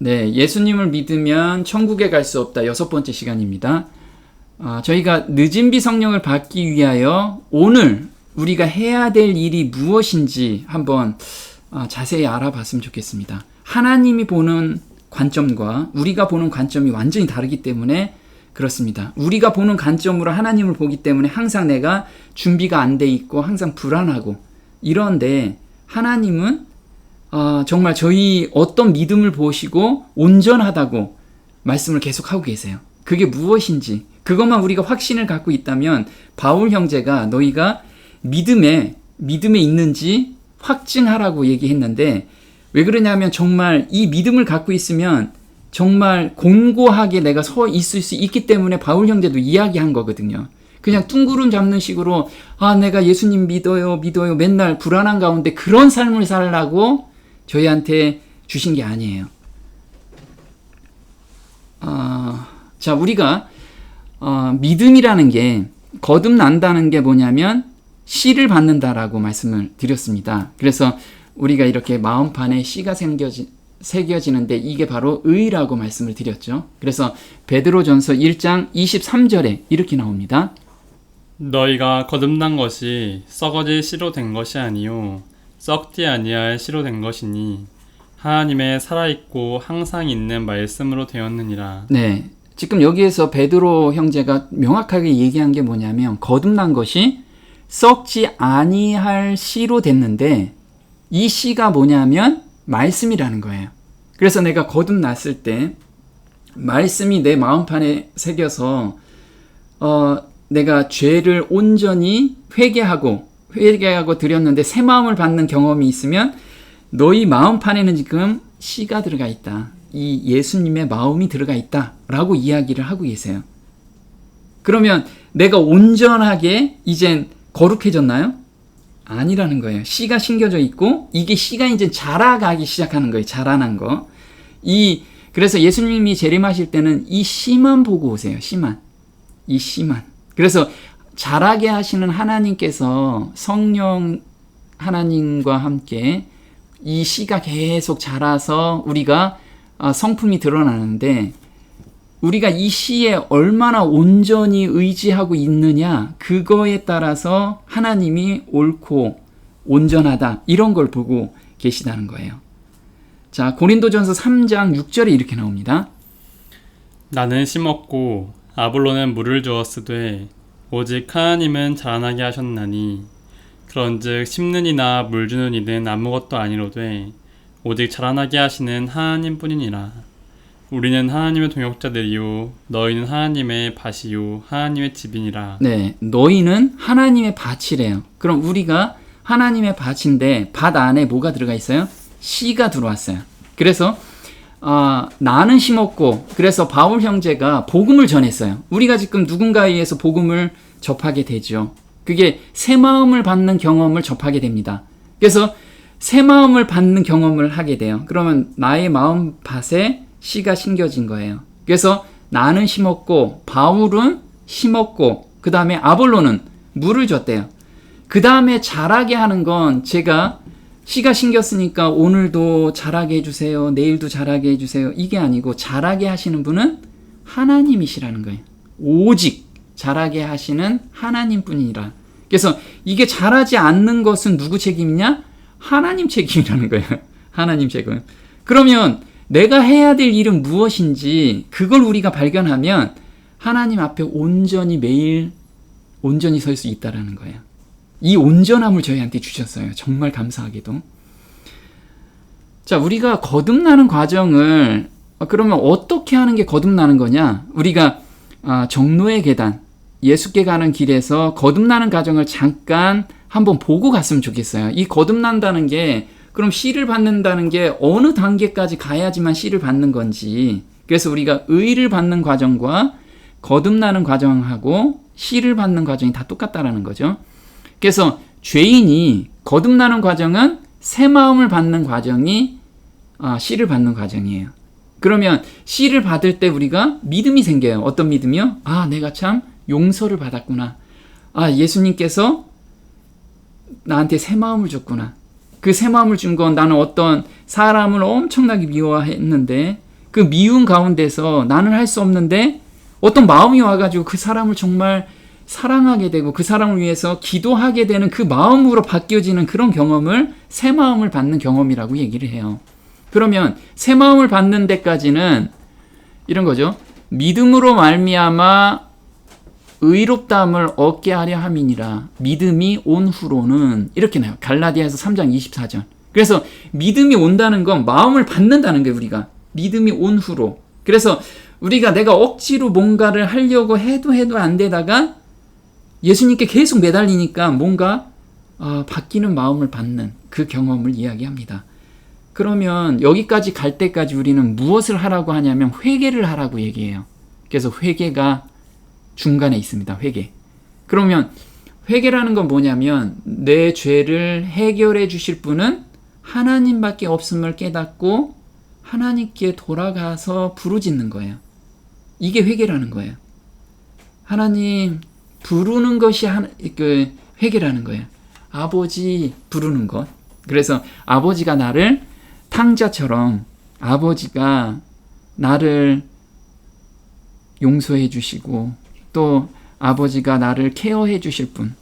네, 예수님을 믿으면 천국에 갈 수 없다. 6번째 시간입니다. 저희가 늦은 비 성령을 받기 위하여 오늘 우리가 해야 될 일이 무엇인지 한번 자세히 알아봤으면 좋겠습니다. 하나님이 보는 관점과 우리가 보는 관점이 완전히 다르기 때문에 그렇습니다. 우리가 보는 관점으로 하나님을 보기 때문에 항상 내가 준비가 안 돼 있고 항상 불안하고 이런데 하나님은 정말 저희 어떤 믿음을 보시고 온전하다고 말씀을 계속하고 계세요. 그게 무엇인지 그것만 우리가 확신을 갖고 있다면 바울 형제가 너희가 믿음에 있는지 확증하라고 얘기했는데 왜 그러냐면 정말 이 믿음을 갖고 있으면 정말 곤고하게 내가 서 있을 수 있기 때문에 바울 형제도 이야기한 거거든요. 그냥 뚱구름 잡는 식으로 내가 예수님 믿어요 맨날 불안한 가운데 그런 삶을 살라고 저희한테 주신 게 아니에요. 자, 우리가 믿음이라는 게 거듭난다는 게 뭐냐면 씨를 받는다라고 말씀을 드렸습니다. 그래서 우리가 이렇게 마음판에 씨가 새겨지는데 이게 바로 의라고 말씀을 드렸죠. 그래서 베드로전서 1장 23절에 이렇게 나옵니다. 너희가 거듭난 것이 썩어질 씨로 된 것이 아니요 썩지 아니할 씨로 된 것이니 하나님의 살아있고 항상 있는 말씀으로 되었느니라. 네, 지금 여기에서 베드로 형제가 명확하게 얘기한 게 뭐냐면 거듭난 것이 썩지 아니할 씨로 됐는데 이 씨가 뭐냐면 말씀이라는 거예요. 그래서 내가 거듭났을 때 말씀이 내 마음판에 새겨서 내가 죄를 온전히 회개하고 드렸는데 새 마음을 받는 경험이 있으면 너희 마음판에는 지금 씨가 들어가 있다. 이 예수님의 마음이 들어가 있다 라고 이야기를 하고 계세요. 그러면 내가 온전하게 이젠 거룩해졌나요? 아니라는 거예요. 씨가 심겨져 있고 이게 씨가 이제 자라가기 시작하는 거예요. 자라난 거. 그래서 예수님이 재림하실 때는 이 씨만 보고 오세요. 이 씨만. 그래서 자라게 하시는 하나님께서 성령 하나님과 함께 이 씨가 계속 자라서 우리가 성품이 드러나는데 우리가 이 씨에 얼마나 온전히 의지하고 있느냐 그거에 따라서 하나님이 옳고 온전하다 이런 걸 보고 계시다는 거예요. 자, 고린도전서 3장 6절에 이렇게 나옵니다. 나는 심었고 아볼로는 물을 주었으되 오직 하나님은 자라나게 하셨나니 그런즉 심는 이나 물 주는 이는 아무것도 아니로되 오직 자라나게 하시는 하나님뿐이니라. 우리는 하나님의 동역자들이요 너희는 하나님의 밭이요 하나님의 집이니라. 네, 너희는 하나님의 밭이래요. 그럼 우리가 하나님의 밭인데 밭 안에 뭐가 들어가 있어요? 씨가 들어왔어요. 그래서 나는 심었고 그래서 바울 형제가 복음을 전했어요. 우리가 지금 누군가에 의해서 복음을 접하게 되죠. 그게 새 마음을 받는 경험을 접하게 됩니다. 그래서 새 마음을 받는 경험을 하게 돼요. 그러면 나의 마음 밭에 씨가 심겨진 거예요. 그래서 나는 심었고 바울은 심었고 그 다음에 아볼로는 물을 줬대요. 그 다음에 자라게 하는 건 제가 씨가 심겼으니까 오늘도 자라게 해주세요. 내일도 자라게 해주세요. 이게 아니고 자라게 하시는 분은 하나님이시라는 거예요. 오직 자라게 하시는 하나님뿐이라. 그래서 이게 자라지 않는 것은 누구 책임이냐? 하나님 책임이라는 거예요. 하나님 책임. 그러면 내가 해야 될 일은 무엇인지 그걸 우리가 발견하면 하나님 앞에 매일 온전히 설 수 있다는 거예요. 이 온전함을 저희한테 주셨어요. 정말 감사하게도. 자, 우리가 거듭나는 과정을 그러면 어떻게 하는 게 거듭나는 거냐? 우리가 정로의 계단, 예수께 가는 길에서 거듭나는 과정을 잠깐 한번 보고 갔으면 좋겠어요. 이 거듭난다는 게 그럼 씨를 받는다는 게 어느 단계까지 가야지만 씨를 받는 건지. 그래서 우리가 의를 받는 과정과 거듭나는 과정하고 씨를 받는 과정이 다 똑같다라는 거죠. 그래서 죄인이 거듭나는 과정은 새 마음을 받는 과정이 씨를 받는 과정이에요. 그러면 씨를 받을 때 우리가 믿음이 생겨요. 어떤 믿음이요? 내가 참 용서를 받았구나. 예수님께서 나한테 새 마음을 줬구나. 그 새 마음을 준 건 나는 어떤 사람을 엄청나게 미워했는데 그 미움 가운데서 나는 할 수 없는데 어떤 마음이 와가지고 그 사람을 정말 사랑하게 되고 그 사람을 위해서 기도하게 되는 그 마음으로 바뀌어지는 그런 경험을 새 마음을 받는 경험이라고 얘기를 해요. 그러면 새 마음을 받는 데까지는 이런 거죠. 믿음으로 말미암아 의롭다함을 얻게 하려 함이니라. 믿음이 온 후로는 이렇게 나요. 갈라디아서 3장 24절. 그래서 믿음이 온다는 건 마음을 받는다는 거예요. 우리가 믿음이 온 후로. 그래서 우리가 내가 억지로 뭔가를 하려고 해도 안 되다가 예수님께 계속 매달리니까 뭔가 바뀌는 마음을 받는 그 경험을 이야기합니다. 그러면 여기까지 갈 때까지 우리는 무엇을 하라고 하냐면 회개를 하라고 얘기해요. 그래서 회개가 중간에 있습니다. 회개. 그러면 회개라는 건 뭐냐면 내 죄를 해결해 주실 분은 하나님밖에 없음을 깨닫고 하나님께 돌아가서 부르짖는 거예요. 이게 회개라는 거예요. 하나님 부르는 것이 그 회개라는 거예요. 아버지 부르는 것. 그래서 아버지가 나를 탕자처럼 아버지가 나를 용서해 주시고 또 아버지가 나를 케어해 주실 분.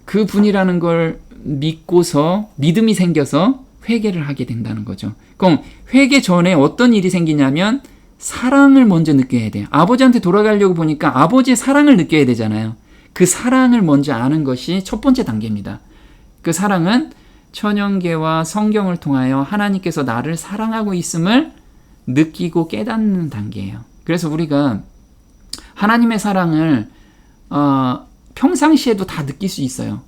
그 분이라는 걸 믿고서 믿음이 생겨서 회개를 하게 된다는 거죠. 그럼 회개 전에 어떤 일이 생기냐면 사랑을 먼저 느껴야 돼요. 아버지한테 돌아가려고 보니까 아버지의 사랑을 느껴야 되잖아요. 그 사랑을 먼저 아는 것이 첫 번째 단계입니다. 그 사랑은 천연계와 성경을 통하여 하나님께서 나를 사랑하고 있음을 느끼고 깨닫는 단계예요. 그래서 우리가 하나님의 사랑을 평상시에도 다 느낄 수 있어요.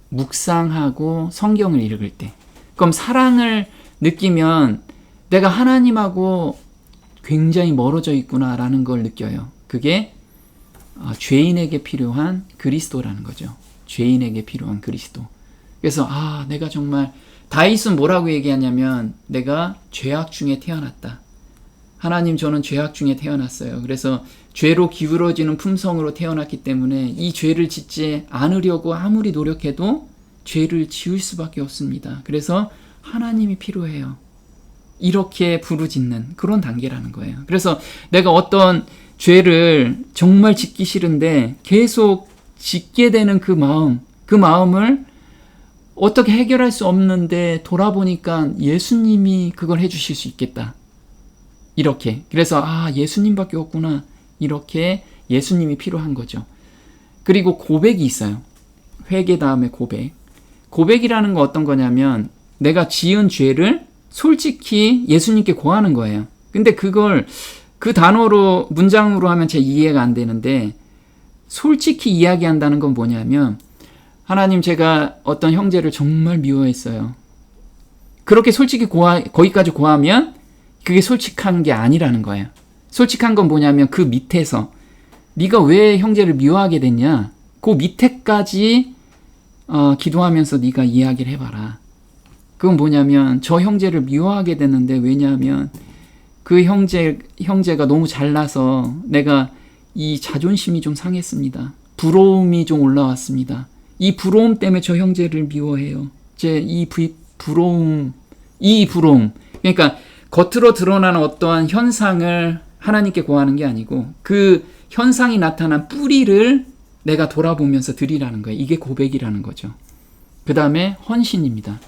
묵상하고 성경을 읽을 때. 그럼 사랑을 느끼면 내가 하나님하고 굉장히 멀어져 있구나라는 걸 느껴요. 그게 죄인에게 필요한 그리스도라는 거죠. 죄인에게 필요한 그리스도. 그래서 내가 정말 다윗은 뭐라고 얘기하냐면 내가 죄악 중에 태어났다. 하나님 저는 죄악 중에 태어났어요. 그래서 죄로 기울어지는 품성으로 태어났기 때문에 이 죄를 짓지 않으려고 아무리 노력해도 죄를 지을 수밖에 없습니다. 그래서 하나님이 필요해요. 이렇게 부르짖는 그런 단계라는 거예요. 그래서 내가 어떤 죄를 정말 짓기 싫은데 계속 짓게 되는 그 마음을 어떻게 해결할 수 없는데 돌아보니까 예수님이 그걸 해주실 수 있겠다. 이렇게. 그래서 예수님밖에 없구나. 이렇게 예수님이 필요한 거죠. 그리고 고백이 있어요. 회개 다음에 고백. 고백이라는 거 어떤 거냐면 내가 지은 죄를 솔직히 예수님께 고하는 거예요. 근데 그걸 그 단어로 문장으로 하면 제 이해가 안 되는데 솔직히 이야기한다는 건 뭐냐면 하나님 제가 어떤 형제를 정말 미워했어요. 그렇게 솔직히 거기까지 고하면 그게 솔직한 게 아니라는 거예요. 솔직한 건 뭐냐면 그 밑에서 네가 왜 형제를 미워하게 됐냐? 그 밑에까지 기도하면서 네가 이야기를 해봐라. 그건 뭐냐면 저 형제를 미워하게 됐는데 왜냐하면 그 형제가 너무 잘나서 내가 이 자존심이 좀 상했습니다. 부러움이 좀 올라왔습니다. 이 부러움 때문에 저 형제를 미워해요. 이 부러움. 그러니까 겉으로 드러나는 어떠한 현상을 하나님께 고하는 게 아니고 그 현상이 나타난 뿌리를 내가 돌아보면서 드리라는 거예요. 이게 고백이라는 거죠. 그 다음에 헌신입니다.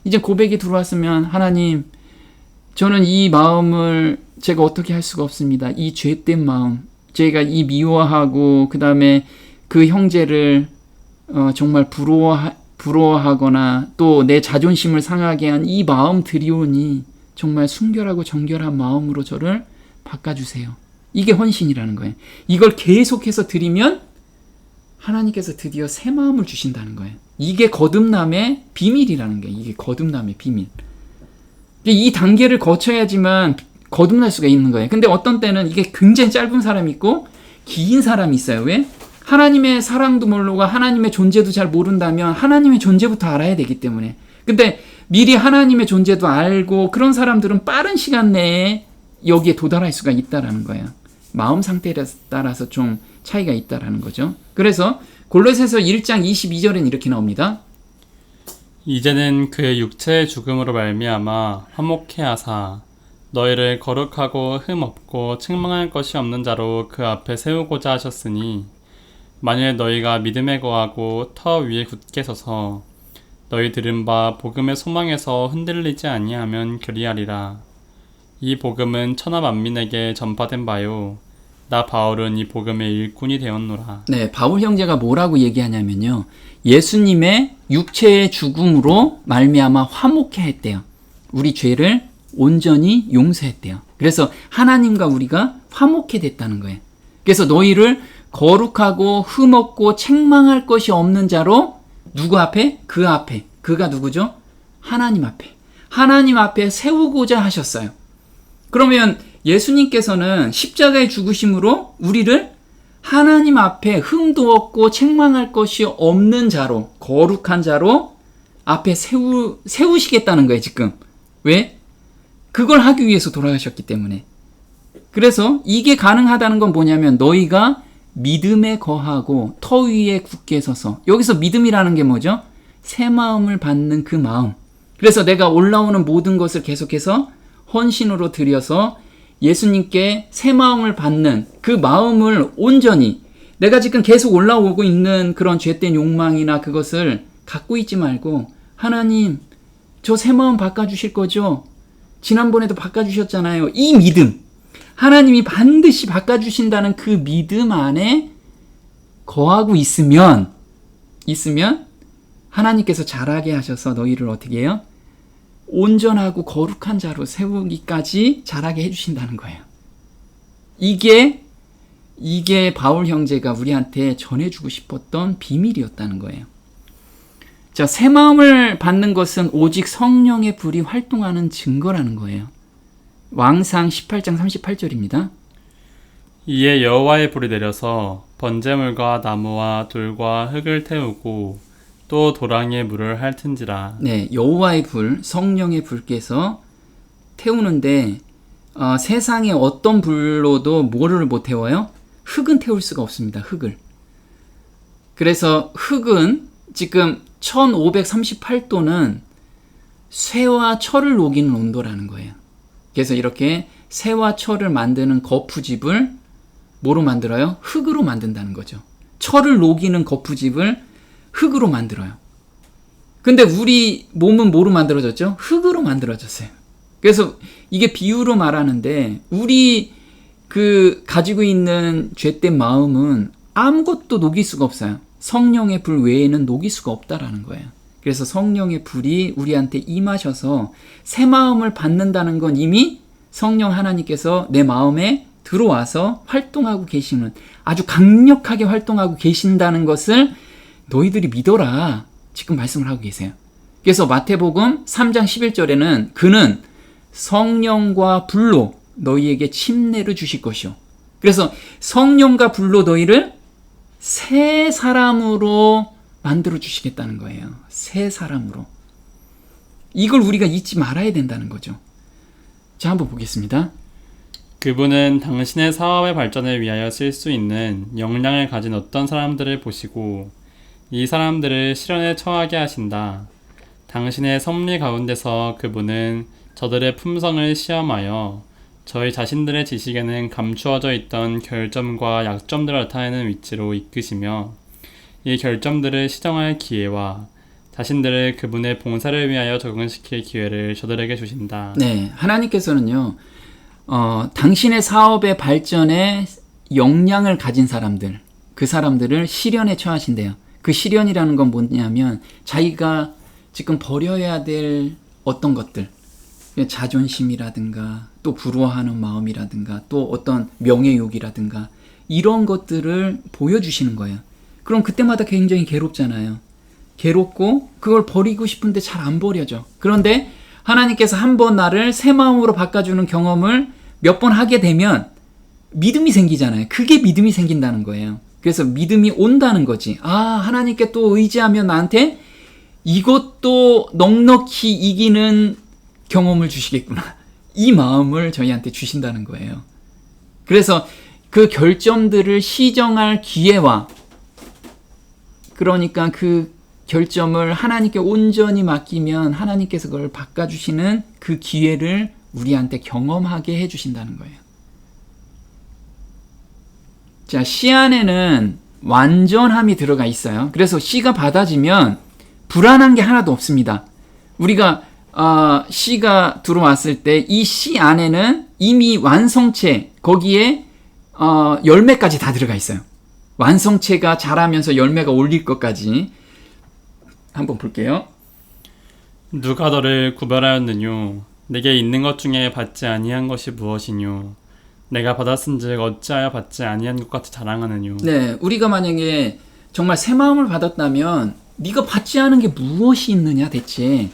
이제 고백이 들어왔으면 하나님 저는 이 마음을 제가 어떻게 할 수가 없습니다. 이 죄된 마음 제가 이 미워하고 그 다음에 그 형제를 정말 부러워하거나 또 내 자존심을 상하게 한 이 마음 드리오니 정말 순결하고 정결한 마음으로 저를 바꿔주세요. 이게 헌신이라는 거예요. 이걸 계속해서 드리면 하나님께서 드디어 새 마음을 주신다는 거예요. 이게 거듭남의 비밀이라는 거예요. 이게 거듭남의 비밀. 이 단계를 거쳐야지만 거듭날 수가 있는 거예요. 근데 어떤 때는 이게 굉장히 짧은 사람이 있고 긴 사람이 있어요. 왜? 하나님의 사랑도 모르고 하나님의 존재도 잘 모른다면 하나님의 존재부터 알아야 되기 때문에. 근데 미리 하나님의 존재도 알고 그런 사람들은 빠른 시간 내에 여기에 도달할 수가 있다라는 거예요. 마음 상태에 따라서 좀 차이가 있다라는 거죠. 그래서 골로새서 1장 22절엔 이렇게 나옵니다. 이제는 그의 육체의 죽음으로 말미암아 화목해 하사 너희를 거룩하고 흠 없고 책망할 것이 없는 자로 그 앞에 세우고자 하셨으니 만일 너희가 믿음에 거하고 터 위에 굳게 서서 너희 들은 바 복음의 소망에서 흔들리지 아니하면 그리하리라. 이 복음은 천하 만민에게 전파된 바요 나 바울은 이 복음의 일꾼이 되었노라. 네, 바울 형제가 뭐라고 얘기하냐면요. 예수님의 육체의 죽음으로 말미암아 화목해 했대요. 우리 죄를 온전히 용서했대요. 그래서 하나님과 우리가 화목해 됐다는 거예요. 그래서 너희를 거룩하고 흠없고 책망할 것이 없는 자로 누구 앞에? 그 앞에. 그가 누구죠? 하나님 앞에. 하나님 앞에 세우고자 하셨어요. 그러면 예수님께서는 십자가의 죽으심으로 우리를 하나님 앞에 흠도 없고 책망할 것이 없는 자로, 거룩한 자로 앞에 세우시겠다는 거예요, 지금. 왜? 그걸 하기 위해서 돌아가셨기 때문에. 그래서 이게 가능하다는 건 뭐냐면 너희가 믿음에 거하고 터 위에 굳게 서서, 여기서 믿음이라는 게 뭐죠? 새 마음을 받는 그 마음. 그래서 내가 올라오는 모든 것을 계속해서 헌신으로 드려서 예수님께 새 마음을 받는 그 마음을 온전히, 내가 지금 계속 올라오고 있는 그런 죄된 욕망이나 그것을 갖고 있지 말고, 하나님, 저 새 마음 바꿔주실 거죠? 지난번에도 바꿔주셨잖아요. 이 믿음, 하나님이 반드시 바꿔주신다는 그 믿음 안에 거하고 있으면 하나님께서 잘하게 하셔서 너희를 어떻게 해요? 온전하고 거룩한 자로 세우기까지 잘하게 해주신다는 거예요. 이게 바울 형제가 우리한테 전해주고 싶었던 비밀이었다는 거예요. 자, 새 마음을 받는 것은 오직 성령의 불이 활동하는 증거라는 거예요. 왕상 18장 38절입니다. 이에 여호와의 불이 내려서 번제물과 나무와 돌과 흙을 태우고 또 도랑에 물을 핥은지라. 네, 여호와의 불, 성령의 불께서 태우는데 세상에 어떤 불로도 뭐를 못 태워요? 흙은 태울 수가 없습니다. 흙을. 그래서 흙은 지금 1538도는 쇠와 철을 녹이는 온도라는 거예요. 그래서 이렇게 쇠와 철을 만드는 거푸집을 뭐로 만들어요? 흙으로 만든다는 거죠. 철을 녹이는 거푸집을 흙으로 만들어요. 근데 우리 몸은 뭐로 만들어졌죠? 흙으로 만들어졌어요. 그래서 이게 비유로 말하는데, 우리 가지고 있는 죄된 마음은 아무것도 녹일 수가 없어요. 성령의 불 외에는 녹일 수가 없다라는 거예요. 그래서 성령의 불이 우리한테 임하셔서 새 마음을 받는다는 건 이미 성령 하나님께서 내 마음에 들어와서 활동하고 계시는, 아주 강력하게 활동하고 계신다는 것을 너희들이 믿어라, 지금 말씀을 하고 계세요. 그래서 마태복음 3장 11절에는 그는 성령과 불로 너희에게 침례를 주실 것이요. 그래서 성령과 불로 너희를 새 사람으로 만들어 주시겠다는 거예요. 새 사람으로. 이걸 우리가 잊지 말아야 된다는 거죠. 자, 한번 보겠습니다. 그분은 당신의 사업의 발전을 위하여 쓸 수 있는 역량을 가진 어떤 사람들을 보시고 이 사람들을 시련에 처하게 하신다. 당신의 섭리 가운데서 그분은 저들의 품성을 시험하여 저희 자신들의 지식에는 감추어져 있던 결점과 약점들을 나타내는 위치로 이끄시며 이 결점들을 시정할 기회와 자신들을 그분의 봉사를 위하여 적응시킬 기회를 저들에게 주신다. 네, 하나님께서는요, 당신의 사업의 발전에 역량을 가진 사람들, 그 사람들을 시련에 처하신대요. 그 시련이라는 건 뭐냐면 자기가 지금 버려야 될 어떤 것들, 자존심이라든가 또 부러워하는 마음이라든가 또 어떤 명예욕이라든가 이런 것들을 보여주시는 거예요. 그럼 그때마다 굉장히 괴롭잖아요. 괴롭고 그걸 버리고 싶은데 잘 안 버려져. 그런데 하나님께서 한번 나를 새 마음으로 바꿔주는 경험을 몇 번 하게 되면 믿음이 생기잖아요. 그게 믿음이 생긴다는 거예요. 그래서 믿음이 온다는 거지. 아, 하나님께 또 의지하면 나한테 이것도 넉넉히 이기는 경험을 주시겠구나. 이 마음을 저희한테 주신다는 거예요. 그래서 그 결점들을 시정할 기회와, 그러니까 그 결점을 하나님께 온전히 맡기면 하나님께서 그걸 바꿔주시는 그 기회를 우리한테 경험하게 해주신다는 거예요. 자, 씨 안에는 완전함이 들어가 있어요. 그래서 씨가 받아지면 불안한 게 하나도 없습니다. 우리가 씨가 들어왔을 때 이 씨 안에는 이미 완성체, 거기에 열매까지 다 들어가 있어요. 완성체가 자라면서 열매가 올릴 것까지. 한번 볼게요. 누가 너를 구별하였느뇨? 내게 있는 것 중에 받지 아니한 것이 무엇이뇨? 내가 받았은즉 어찌하여 받지 아니한 것 같이 자랑하느뇨? 네, 우리가 만약에 정말 새 마음을 받았다면 네가 받지 않은 게 무엇이 있느냐 대체.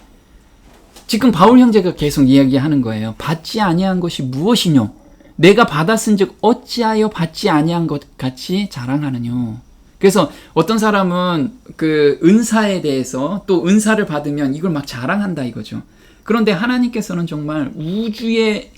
지금 바울 형제가 계속 이야기하는 거예요. 받지 아니한 것이 무엇이뇨? 내가 받았은즉 어찌하여 받지 아니한 것 같이 자랑하느뇨? 그래서 어떤 사람은 그 은사에 대해서 또 은사를 받으면 이걸 막 자랑한다 이거죠. 그런데 하나님께서는 정말 우주에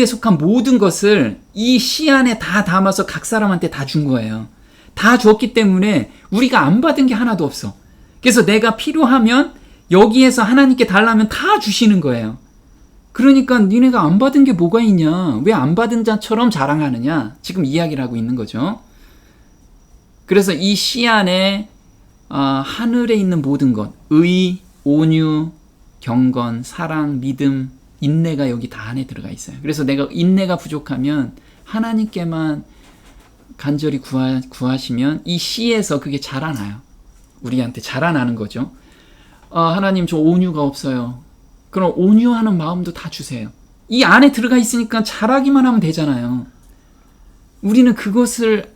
속한 모든 것을 이 씨 안에 다 담아서 각 사람한테 다 준 거예요. 다 줬기 때문에 우리가 안 받은 게 하나도 없어. 그래서 내가 필요하면 여기에서 하나님께 달라면 다 주시는 거예요. 그러니까 니네가 안 받은 게 뭐가 있냐? 왜 안 받은 자처럼 자랑하느냐? 지금 이야기를 하고 있는 거죠. 그래서 이 씨 안에 하늘에 있는 모든 것, 의, 온유, 경건, 사랑, 믿음, 인내가 여기 다 안에 들어가 있어요. 그래서 내가 인내가 부족하면 하나님께만 간절히 구하시면 이 씨에서 그게 자라나요. 우리한테 자라나는 거죠. 하나님 저 온유가 없어요. 그럼 온유하는 마음도 다 주세요. 이 안에 들어가 있으니까 자라기만 하면 되잖아요. 우리는 그것을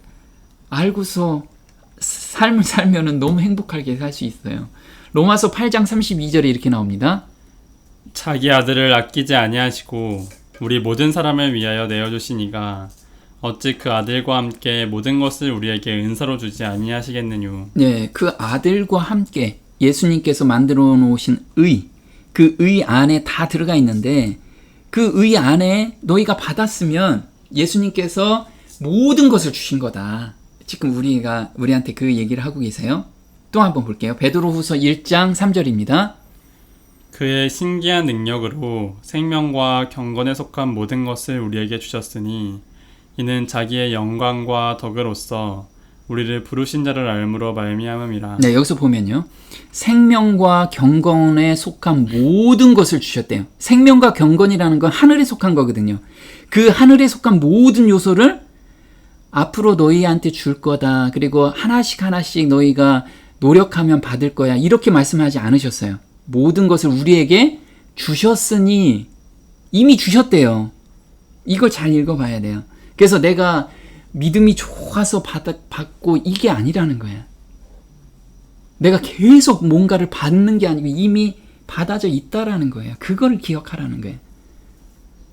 알고서 삶을 살면은 너무 행복하게 살 수 있어요. 로마서 8장 32절에 이렇게 나옵니다. 자기 아들을 아끼지 아니하시고 우리 모든 사람을 위하여 내어주시니가 어찌 그 아들과 함께 모든 것을 우리에게 은사로 주지 아니하시겠느뇨? 네, 그 아들과 함께 예수님께서 만들어 놓으신 그 의 안에 다 들어가 있는데 그 의 안에 너희가 받았으면 예수님께서 모든 것을 주신 거다. 지금 우리한테 그 얘기를 하고 계세요. 또 한번 볼게요. 베드로후서 1장 3절입니다. 그의 신기한 능력으로 생명과 경건에 속한 모든 것을 우리에게 주셨으니 이는 자기의 영광과 덕으로서 우리를 부르신 자를 알므로 말미암음이라. 네, 여기서 보면요. 생명과 경건에 속한 모든 것을 주셨대요. 생명과 경건이라는 건 하늘에 속한 거거든요. 그 하늘에 속한 모든 요소를 앞으로 너희한테 줄 거다. 그리고 하나씩 너희가 노력하면 받을 거야. 이렇게 말씀하지 않으셨어요. 모든 것을 우리에게 주셨으니 이미 주셨대요. 이걸 잘 읽어봐야 돼요. 그래서 내가 믿음이 좋아서 받고 이게 아니라는 거야. 내가 계속 뭔가를 받는 게 아니고 이미 받아져 있다라는 거예요. 그걸 기억하라는 거예요.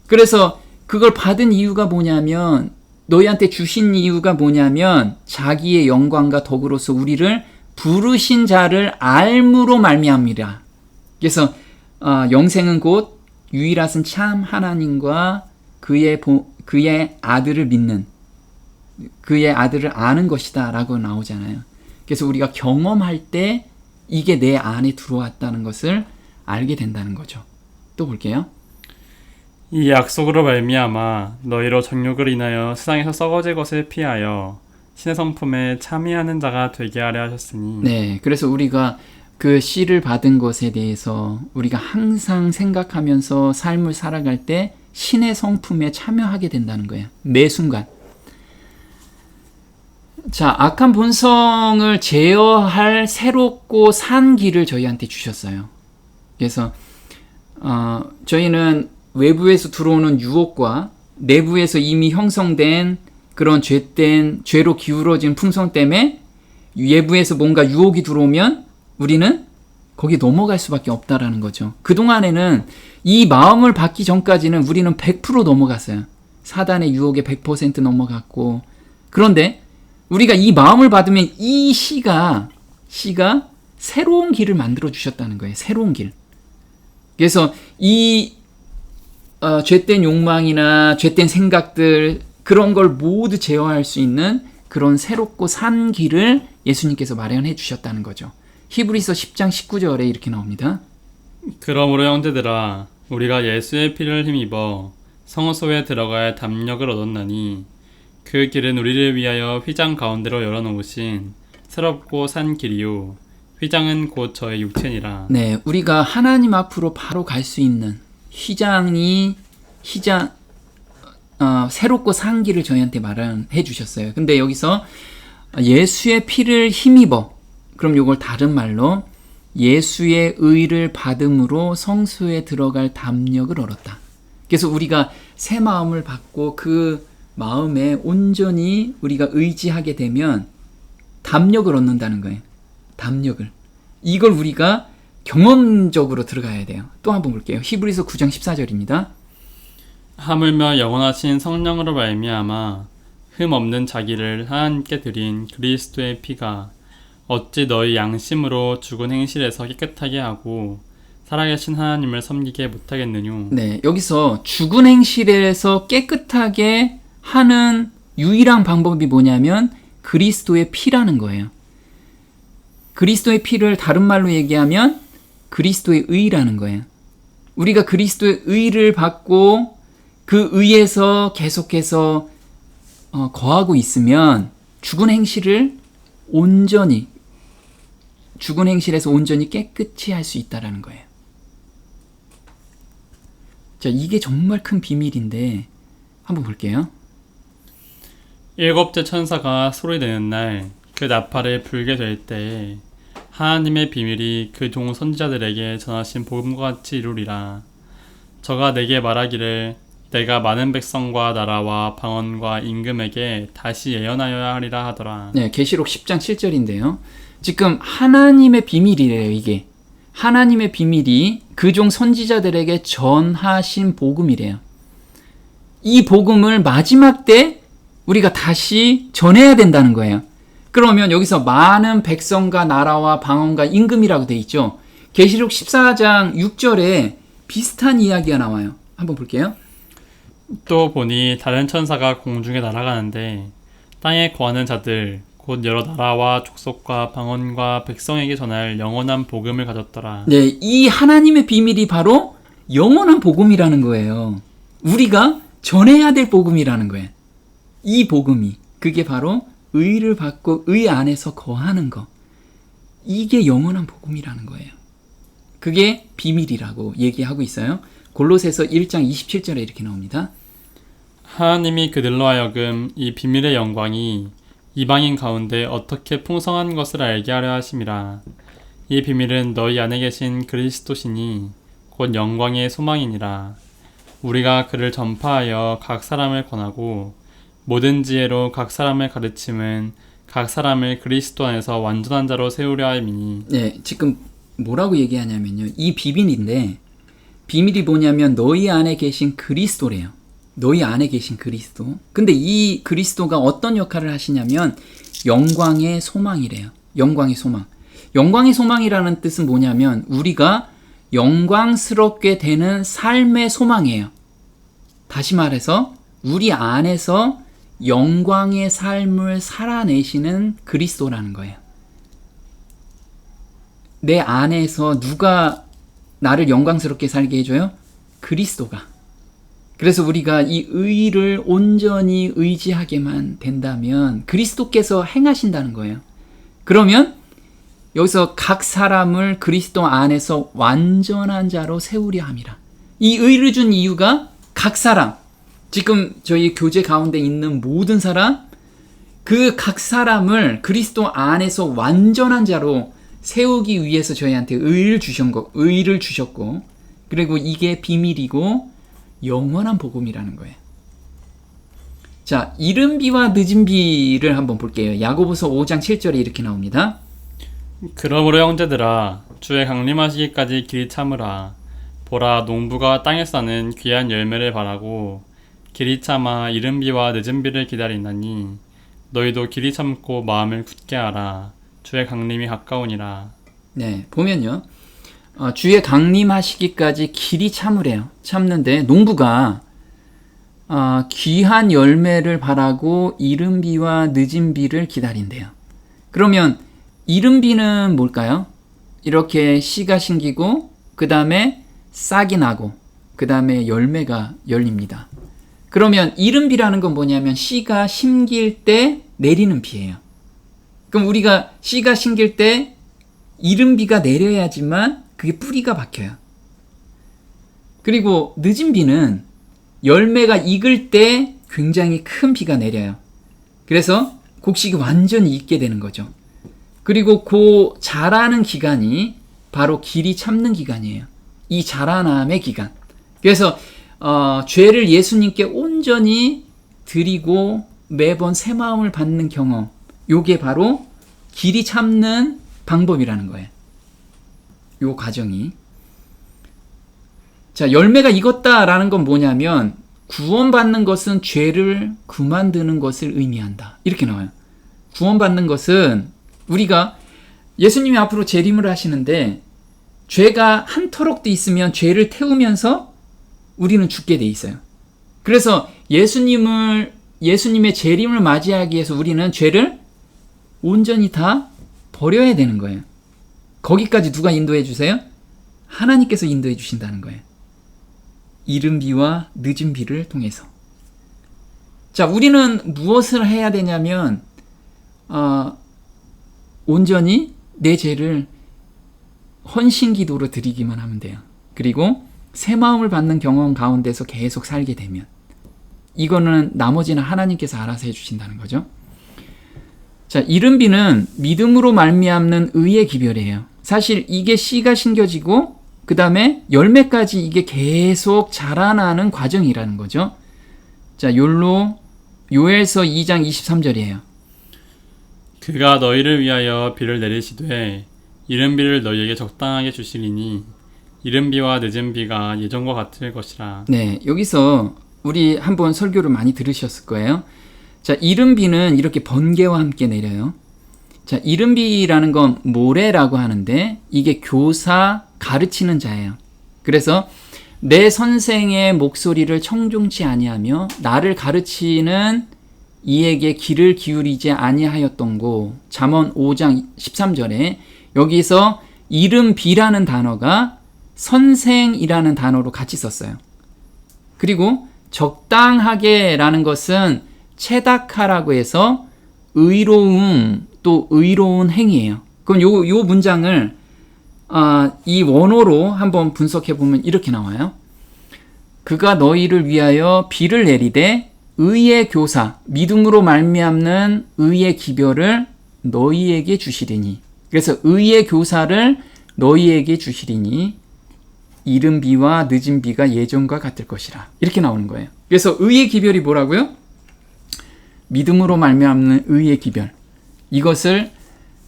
그래서 그걸 받은 이유가 뭐냐면 너희한테 주신 이유가 뭐냐면 자기의 영광과 덕으로서 우리를 부르신 자를 알므로 말미암이라. 그래서 영생은 곧 유일하신 참 하나님과 그의 아들을 믿는 그의 아들을 아는 것이다 라고 나오잖아요. 그래서 우리가 경험할 때 이게 내 안에 들어왔다는 것을 알게 된다는 거죠. 또 볼게요. 이 약속으로 말미암아 너희로 정욕을 인하여 세상에서 썩어질 것을 피하여 신의 성품에 참여하는 자가 되게 하려 하셨으니. 네, 그래서 우리가 그 씨를 받은 것에 대해서 우리가 항상 생각하면서 삶을 살아갈 때 신의 성품에 참여하게 된다는 거예요. 매 순간. 자, 악한 본성을 제어할 새롭고 산 길을 저희한테 주셨어요. 그래서 저희는 외부에서 들어오는 유혹과 내부에서 이미 형성된 그런 죄로 기울어진 품성 때문에 외부에서 뭔가 유혹이 들어오면 우리는 거기 넘어갈 수밖에 없다라는 거죠. 그동안에는 이 마음을 받기 전까지는 우리는 100% 넘어갔어요. 사단의 유혹에 100% 넘어갔고, 그런데 우리가 이 마음을 받으면 이 씨가 새로운 길을 만들어 주셨다는 거예요. 새로운 길. 그래서 이 죄된 욕망이나 죄된 생각들 그런 걸 모두 제어할 수 있는 그런 새롭고 산 길을 예수님께서 마련해 주셨다는 거죠. 히브리서 10장 19절에 이렇게 나옵니다. 그러므로 형제들아 우리가 예수의 피를 힘입어 성소에 들어갈 담력을 얻었나니 그 길은 우리를 위하여 휘장 가운데로 열어놓으신 새롭고 산 길이요 휘장은 곧 저의 육체니라. 네, 우리가 하나님 앞으로 바로 갈 수 있는 새롭고 산 길을 저희한테 말해 주셨어요. 근데 여기서 예수의 피를 힘입어, 그럼 이걸 다른 말로 예수의 의를 받음으로 성소에 들어갈 담력을 얻었다. 그래서 우리가 새 마음을 받고 그 마음에 온전히 우리가 의지하게 되면 담력을 얻는다는 거예요. 담력을. 이걸 우리가 경험적으로 들어가야 돼요. 또 한번 볼게요. 히브리서 9장 14절입니다. 하물며 영원하신 성령으로 말미암아 흠 없는 자기를 하나님께 드린 그리스도의 피가 어찌 너희 양심으로 죽은 행실에서 깨끗하게 하고 살아계신 하나님을 섬기게 못하겠느뇨. 네, 여기서 죽은 행실에서 깨끗하게 하는 유일한 방법이 뭐냐면 그리스도의 피라는 거예요. 그리스도의 피를 다른 말로 얘기하면 그리스도의 의라는 거예요. 우리가 그리스도의 의를 받고 그 의에서 계속해서 거하고 있으면 죽은 행실에서 온전히 깨끗이 할 수 있다라는 거예요. 자, 이게 정말 큰 비밀인데 한번 볼게요. 일곱째 천사가 소리내는 날 그 나팔을 불게 될 때에 하나님의 비밀이 그 종 선지자들에게 전하신 복음과 같이 이루리라. 저가 내게 말하기를 내가 많은 백성과 나라와 방언과 임금에게 다시 예언하여야 하리라 하더라. 네, 계시록 10장 7절인데요. 지금 하나님의 비밀이래요, 이게. 하나님의 비밀이 그 종 선지자들에게 전하신 복음이래요. 이 복음을 마지막 때 우리가 다시 전해야 된다는 거예요. 그러면 여기서 많은 백성과 나라와 방언과 임금이라고 돼 있죠. 계시록 14장 6절에 비슷한 이야기가 나와요. 한번 볼게요. 또 보니 다른 천사가 공중에 날아가는데 땅에 거하는 자들 곧 여러 나라와 족속과 방언과 백성에게 전할 영원한 복음을 가졌더라. 네, 이 하나님의 비밀이 바로 영원한 복음이라는 거예요. 우리가 전해야 될 복음이라는 거예요. 이 복음이, 그게 바로 의를 받고 의 안에서 거하는 거. 이게 영원한 복음이라는 거예요. 그게 비밀이라고 얘기하고 있어요. 골로새서 1장 27절에 이렇게 나옵니다. 하나님이 그들로 하여금 이 비밀의 영광이 이방인 가운데 어떻게 풍성한 것을 알게 하려 하심이라. 이 비밀은 너희 안에 계신 그리스도시니 곧 영광의 소망이니라. 우리가 그를 전파하여 각 사람을 권하고 모든 지혜로 각 사람을 가르침은 각 사람을 그리스도 안에서 완전한 자로 세우려 함이니. 네, 지금 뭐라고 얘기하냐면요. 이 비밀인데 비밀이 뭐냐면 너희 안에 계신 그리스도래요. 너희 안에 계신 그리스도. 근데 이 그리스도가 어떤 역할을 하시냐면 영광의 소망이래요. 영광의 소망. 영광의 소망이라는 뜻은 뭐냐면 우리가 영광스럽게 되는 삶의 소망이에요. 다시 말해서 우리 안에서 영광의 삶을 살아내시는 그리스도라는 거예요. 내 안에서 누가 나를 영광스럽게 살게 해줘요? 그리스도가. 그래서 우리가 이 의를 온전히 의지하게만 된다면 그리스도께서 행하신다는 거예요. 그러면 여기서 각 사람을 그리스도 안에서 완전한 자로 세우려 함이라. 이 의를 준 이유가 각 사람, 지금 저희 교제 가운데 있는 모든 사람, 그 각 사람을 그리스도 안에서 완전한 자로 세우기 위해서 저희한테 의를 주셨고, 그리고 이게 비밀이고 영원한 복음이라는 거예요. 자, 이른 비와 늦은 비를 한번 볼게요. 야고보서 5장 7절에 이렇게 나옵니다. 그러므로 형제들아 주의 강림하시기까지 길이 참으라. 보라 농부가 땅에 싸는 귀한 열매를 바라고 길이 참아 이른 비와 늦은 비를 기다리나니 너희도 길이 참고 마음을 굳게 하라. 주의 강림이 가까우니라. 네, 보면요. 주의 강림하시기까지 길이 참으래요. 참는데 농부가 귀한 열매를 바라고 이른 비와 늦은 비를 기다린대요. 그러면 이른 비는 뭘까요? 이렇게 씨가 심기고 그 다음에 싹이 나고 그 다음에 열매가 열립니다. 그러면 이른비라는 건 뭐냐면 씨가 심길 때 내리는 비예요. 그럼 우리가 씨가 심길 때 이른비가 내려야지만 그게 뿌리가 박혀요. 그리고 늦은 비는 열매가 익을 때 굉장히 큰 비가 내려요. 그래서 곡식이 완전히 익게 되는 거죠. 그리고 그 자라는 기간이 바로 길이 참는 기간이에요. 이 자라남의 기간. 그래서 죄를 예수님께 온전히 드리고 매번 새 마음을 받는 경험, 요게 바로 길이 참는 방법이라는 거예요. 요 과정이. 자, 열매가 익었다라는 건 뭐냐면 구원받는 것은 죄를 그만두는 것을 의미한다. 이렇게 나와요. 구원받는 것은 우리가 예수님이 앞으로 재림을 하시는데 죄가 한터럭도 있으면 죄를 태우면서 우리는 죽게 돼 있어요. 그래서 예수님의 재림을 맞이하기 위해서 우리는 죄를 온전히 다 버려야 되는 거예요. 거기까지 누가 인도해 주세요? 하나님께서 인도해 주신다는 거예요. 이른 비와 늦은 비를 통해서. 자, 우리는 무엇을 해야 되냐면 온전히 내 죄를 헌신기도로 드리기만 하면 돼요. 그리고 새 마음을 받는 경험 가운데서 계속 살게 되면 이거는 나머지는 하나님께서 알아서 해주신다는 거죠. 자, 이른 비는 믿음으로 말미암는 의의 기별이에요. 사실 이게 씨가 심겨지고 그 다음에 열매까지 이게 계속 자라나는 과정이라는 거죠. 자, 요엘서 2장 23절이에요. 그가 너희를 위하여 비를 내리시되 이른 비를 너희에게 적당하게 주시리니 이른 비와 늦은 비가 예전과 같을 것이라. 네, 여기서 우리 한번 설교를 많이 들으셨을 거예요. 자, 이른 비는 이렇게 번개와 함께 내려요. 자, 이른 비라는 건 모래라고 하는데 이게 교사, 가르치는 자예요. 그래서 내 선생의 목소리를 청종치 아니하며 나를 가르치는 이에게 귀를 기울이지 아니하였던고. 잠언 5장 13절에 여기서 이른 비라는 단어가 선생이라는 단어로 같이 썼어요. 그리고 적당하게라는 것은 체다카라고 해서 의로움 또 의로운 행위예요. 그럼 요 문장을 이 원어로 한번 분석해 보면 이렇게 나와요. 그가 너희를 위하여 비를 내리되 의의 교사, 믿음으로 말미암는 의의 기별을 너희에게 주시리니. 그래서 의의 교사를 너희에게 주시리니 이른 비와 늦은 비가 예전과 같을 것이라. 이렇게 나오는 거예요. 그래서 의의 기별이 뭐라고요? 믿음으로 말미암는 의의 기별. 이것을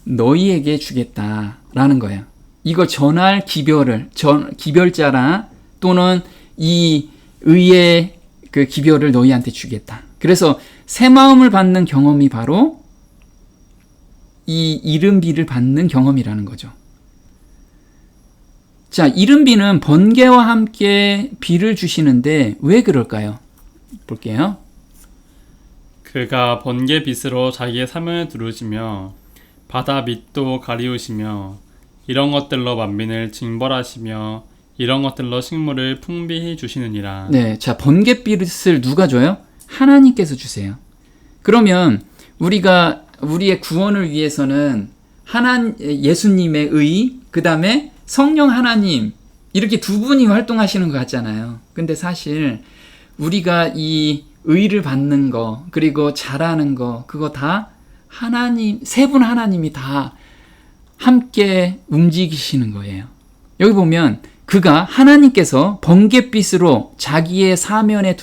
너희에게 주겠다라는 거예요. 이걸 전할 기별자라 또는 이 의의 그 기별을 너희한테 주겠다. 그래서 새 마음을 받는 경험이 바로 이 이른 비를 받는 경험이라는 거죠. 자, 이른 비는 번개와 함께 비를 주시는데 왜 그럴까요? 볼게요. 그가 번개 빛으로 자기의 사면을 두르시며 바다 밑도 가리우시며 이런 것들로 만민을 징벌하시며 이런 것들로 식물을 풍비히 주시느니라. 네, 자, 번갯빛을 누가 줘요? 하나님께서 주세요. 그러면 우리가 우리의 구원을 위해서는 예수님의 의, 그 다음에 성령 하나님 이렇게 두 분이 활동하시는 것 같잖아요. 근데 사실 우리가 이 의를 받는 거 그리고 잘하는 거 그거 다 하나님, 세 분 하나님이 다 함께 움직이시는 거예요. 여기 보면 그가 하나님께서 번갯빛으로 자기의 사면에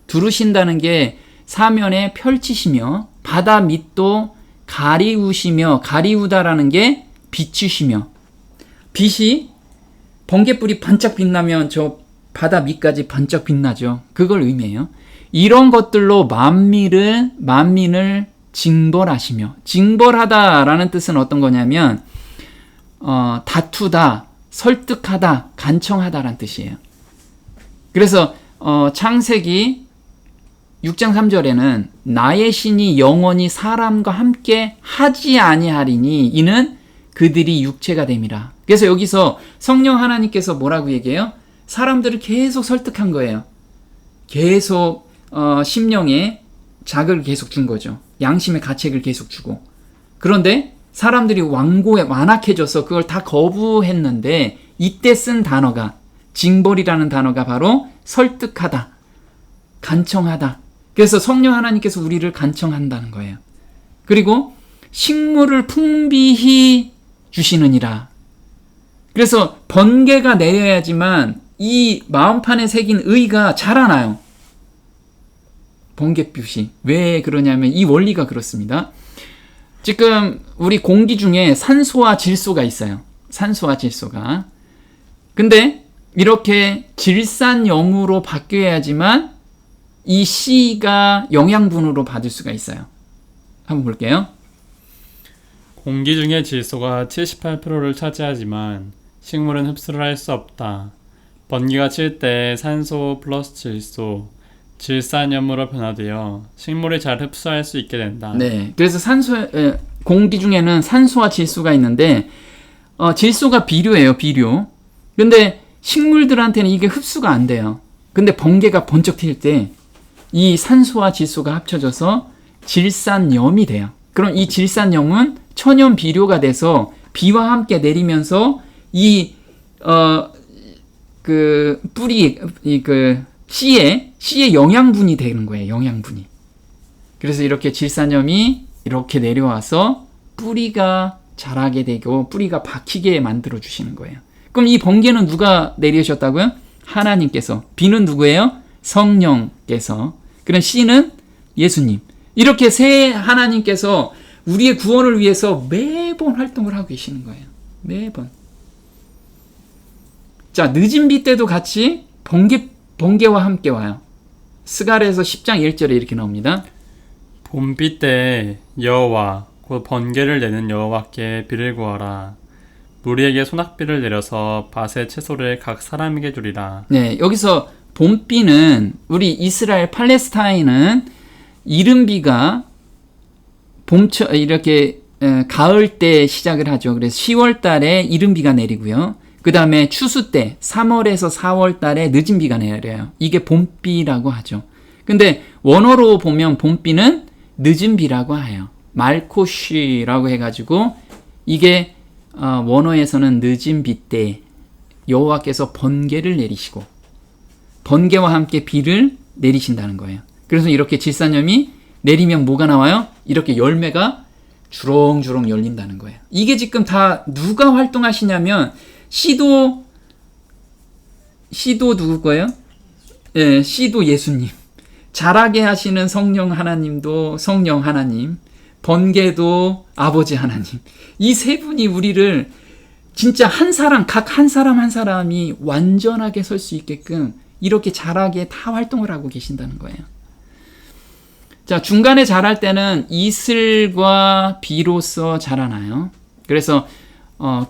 두르신다는 게 사면에 펼치시며 바다 밑도 가리우다라는 게 비추시며 빛이 번갯불이 반짝 빛나면 저 바다 밑까지 반짝 빛나죠. 그걸 의미해요. 이런 것들로 만민을 징벌하시며 징벌하다라는 뜻은 어떤 거냐면 다투다, 설득하다, 간청하다라는 뜻이에요. 그래서 창세기 6장 3절에는 나의 신이 영원히 사람과 함께 하지 아니하리니 이는 그들이 육체가 됨이라. 그래서 여기서 성령 하나님께서 뭐라고 얘기해요? 사람들을 계속 설득한 거예요. 계속 심령에 자극을 계속 준 거죠. 양심의 가책을 계속 주고. 그런데 사람들이 완악해져서 그걸 다 거부했는데 이때 쓴 단어가 징벌이라는 단어가 바로 설득하다, 간청하다. 그래서 성령 하나님께서 우리를 간청한다는 거예요. 그리고 식물을 풍비히 주시느니라. 그래서 번개가 내려야지만 이 마음판에 새긴 의가 자라나요. 번갯빛이. 왜 그러냐면 이 원리가 그렇습니다. 지금 우리 공기 중에 산소와 질소가 있어요. 산소와 질소가. 근데 이렇게 질산염으로 바뀌어야지만 이 C가 영양분으로 받을 수가 있어요. 한번 볼게요. 공기 중의 질소가 78%를 차지하지만 식물은 흡수를 할 수 없다. 번개가 칠 때 산소 플러스 질소, 질산염으로 변화되어 식물이 잘 흡수할 수 있게 된다. 네, 그래서 공기 중에는 산소와 질소가 있는데 질소가 비료예요, 비료. 근데 식물들한테는 이게 흡수가 안 돼요. 근데 번개가 번쩍 튈 때 이 산소와 질소가 합쳐져서 질산염이 돼요. 그럼 이 질산염은 천연 비료가 돼서 비와 함께 내리면서 씨의 영양분이 되는 거예요. 영양분이. 그래서 이렇게 질산염이 이렇게 내려와서 뿌리가 자라게 되고 뿌리가 박히게 만들어 주시는 거예요. 그럼 이 번개는 누가 내리셨다고요? 하나님께서. 비는 누구예요? 성령께서. 그럼 씨는 예수님. 이렇게 세 하나님께서 우리의 구원을 위해서 매번 활동을 하고 계시는 거예요. 매번. 자, 늦은 비 때도 같이 번개와 함께 와요. 스가랴에서 10장 1절에 이렇게 나옵니다. 봄비 때 여호와 곧 번개를 내는 여호와께 비를 구하라. 무리에게 소낙비를 내려서 밭의 채소를 각 사람에게 주리라. 네, 여기서 봄비는 우리 이스라엘 팔레스타인은 이른비가 가을 때 시작을 하죠. 그래서 10월 달에 이른비가 내리고요. 그 다음에 추수 때 3월에서 4월 달에 늦은 비가 내려요. 이게 봄비라고 하죠. 근데 원어로 보면 봄비는 늦은 비라고 해요. 말코쉬라고 해가지고 이게 원어에서는 늦은 비 때 여호와께서 번개를 내리시고 번개와 함께 비를 내리신다는 거예요. 그래서 이렇게 질산염이 내리면 뭐가 나와요? 이렇게 열매가 주렁주렁 열린다는 거예요. 이게 지금 다 누가 활동하시냐면 씨도 누구 거예요? 예, 씨도 예수님. 자라게 하시는 성령 하나님도 성령 하나님. 번개도 아버지 하나님. 이 세 분이 우리를 진짜 각 한 사람이 완전하게 설 수 있게끔 이렇게 자라게 다 활동을 하고 계신다는 거예요. 자, 중간에 자랄 때는 이슬과 비로써 자라나요. 그래서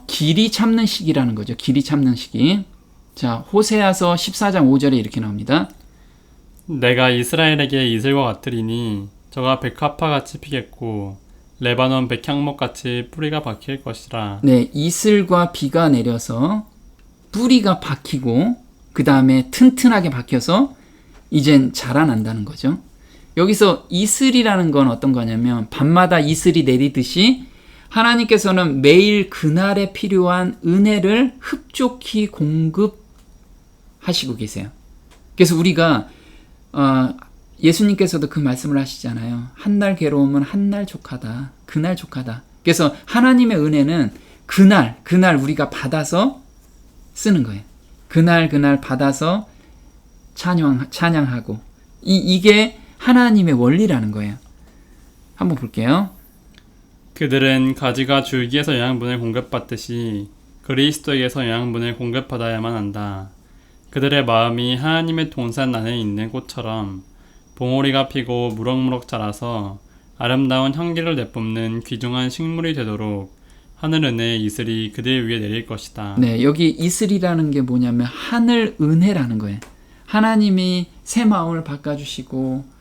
길이 참는 시기라는 거죠. 길이 참는 시기. 자, 호세아서 14장 5절에 이렇게 나옵니다. 내가 이스라엘에게 이슬과 같으리니 저가 백합화같이 피겠고 레바논 백향목같이 뿌리가 박힐 것이라. 네, 이슬과 비가 내려서 뿌리가 박히고 그 다음에 튼튼하게 박혀서 이젠 자라난다는 거죠. 여기서 이슬이라는 건 어떤 거냐면 밤마다 이슬이 내리듯이 하나님께서는 매일 그날에 필요한 은혜를 흡족히 공급하시고 계세요. 그래서 우리가 예수님께서도 그 말씀을 하시잖아요. 한날 괴로움은 한날 족하다. 그날 족하다. 그래서 하나님의 은혜는 그날 우리가 받아서 쓰는 거예요. 그날 받아서 찬양하고 이게 하나님의 원리라는 거예요. 한번 볼게요. 그들은 가지가 줄기에서 영양분을 공급받듯이 그리스도에게서 영양분을 공급받아야만 한다. 그들의 마음이 하나님의 동산 안에 있는 꽃처럼 봉오리가 피고 무럭무럭 자라서 아름다운 향기를 내뿜는 귀중한 식물이 되도록 하늘 은혜의 이슬이 그들 위에 내릴 것이다. 네, 여기 이슬이라는 게 뭐냐면 하늘 은혜라는 거예요. 하나님이 새 마음을 바꿔주시고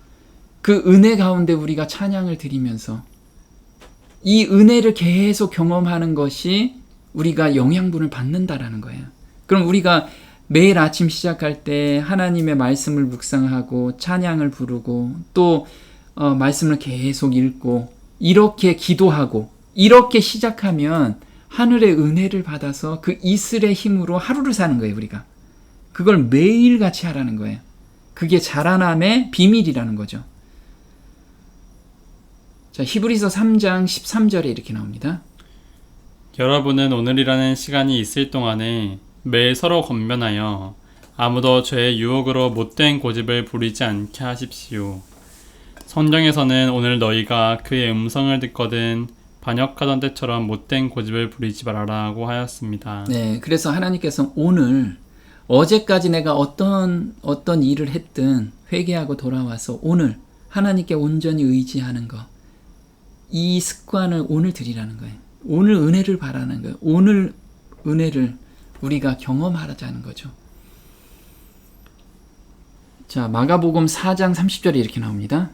그 은혜 가운데 우리가 찬양을 드리면서 이 은혜를 계속 경험하는 것이 우리가 영양분을 받는다라는 거예요. 그럼 우리가 매일 아침 시작할 때 하나님의 말씀을 묵상하고 찬양을 부르고 또 말씀을 계속 읽고 이렇게 기도하고 이렇게 시작하면 하늘의 은혜를 받아서 그 이슬의 힘으로 하루를 사는 거예요, 우리가. 그걸 매일같이 하라는 거예요. 그게 자라남의 비밀이라는 거죠. 자, 히브리서 3장 13절에 이렇게 나옵니다. 여러분은 오늘이라는 시간이 있을 동안에 매일 서로 권면하여 아무도 죄의 유혹으로 못된 고집을 부리지 않게 하십시오. 성경에서는 오늘 너희가 그의 음성을 듣거든 반역하던 때처럼 못된 고집을 부리지 말아라고 하였습니다. 네, 그래서 하나님께서 오늘 어제까지 내가 어떤 일을 했든 회개하고 돌아와서 오늘 하나님께 온전히 의지하는 거, 이 습관을 오늘 드리라는 거예요. 오늘 은혜를 바라는 거예요. 오늘 은혜를 우리가 경험하자는 거죠. 자, 마가복음 4장 30절에 이렇게 나옵니다.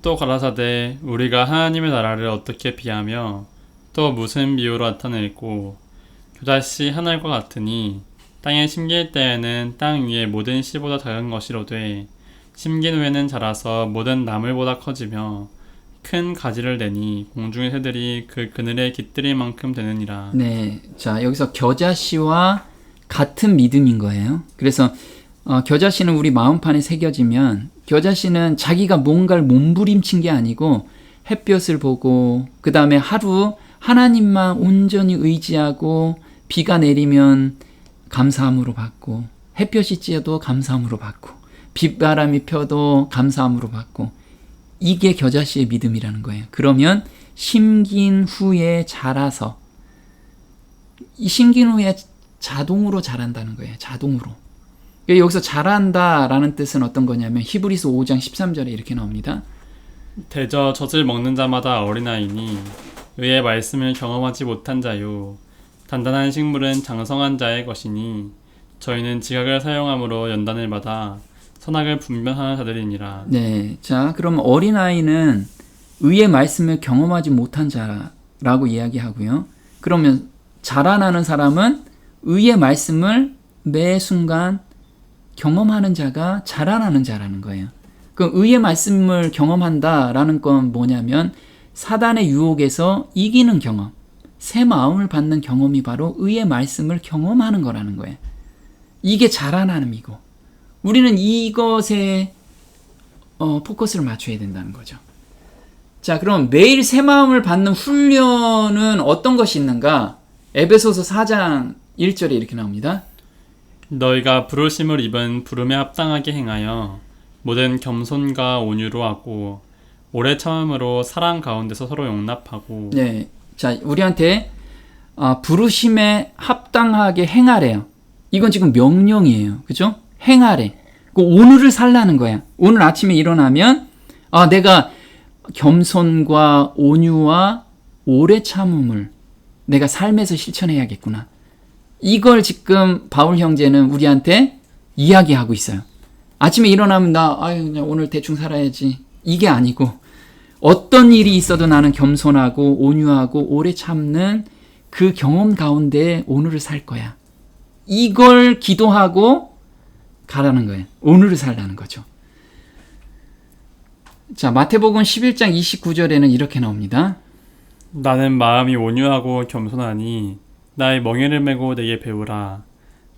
또 가라사대 우리가 하나님의 나라를 어떻게 비하며 또 무슨 비유로 나타낼고 겨자씨 하늘과 같으니 땅에 심길 때에는 땅 위의 모든 씨보다 작은 것이로되 심긴 후에는 자라서 모든 나물보다 커지며 큰 가지를 내니 공중의 새들이 그 그늘에 깃들일 만큼 되느니라. 네, 자 여기서 겨자씨와 같은 믿음인 거예요. 그래서 겨자씨는 우리 마음판에 새겨지면 겨자씨는 자기가 뭔가를 몸부림친 게 아니고 햇볕을 보고 그 다음에 하루 하나님만 온전히 의지하고 비가 내리면 감사함으로 받고 햇볕이 쬐도 감사함으로 받고 빗바람이 펴도 감사함으로 받고 이게 겨자씨의 믿음이라는 거예요. 그러면 심긴 후에 자라서 이 심긴 후에 자동으로 자란다는 거예요. 자동으로. 여기서 자란다라는 뜻은 어떤 거냐면 히브리서 5장 13절에 이렇게 나옵니다. 대저 젖을 먹는 자마다 어린아이니 의의 말씀을 경험하지 못한 자요 단단한 식물은 장성한 자의 것이니 저희는 지각을 사용함으로 연단을 받아 선악을 분별하는 자들이니라. 네, 자 그럼 어린아이는 의의 말씀을 경험하지 못한 자라고 이야기하고요. 그러면 자라나는 사람은 의의 말씀을 매 순간 경험하는 자가 자라나는 자라는 거예요. 그 의의 말씀을 경험한다라는 건 뭐냐면 사단의 유혹에서 이기는 경험, 새 마음을 받는 경험이 바로 의의 말씀을 경험하는 거라는 거예요. 이게 자라남이고 우리는 이것에 포커스를 맞춰야 된다는 거죠. 자, 그럼 매일 새 마음을 받는 훈련은 어떤 것이 있는가? 에베소서 4장 1절에 이렇게 나옵니다. 너희가 부르심을 입은 부름에 합당하게 행하여 모든 겸손과 온유로 하고 오래 참음으로 사랑 가운데서 서로 용납하고. 네, 자 우리한테 부르심에 합당하게 행하래요. 이건 지금 명령이에요. 그죠? 행하래. 오늘을 살라는 거야. 오늘 아침에 일어나면 내가 겸손과 온유와 오래 참음을 내가 삶에서 실천해야겠구나. 이걸 지금 바울 형제는 우리한테 이야기하고 있어요. 아침에 일어나면 그냥 오늘 대충 살아야지. 이게 아니고 어떤 일이 있어도 나는 겸손하고 온유하고 오래 참는 그 경험 가운데 오늘을 살 거야. 이걸 기도하고 가라는 거예요. 오늘을 살라는 거죠. 자, 마태복음 11장 29절에는 이렇게 나옵니다. 나는 마음이 온유하고 겸손하니 나의 멍에를 메고 내게 배우라.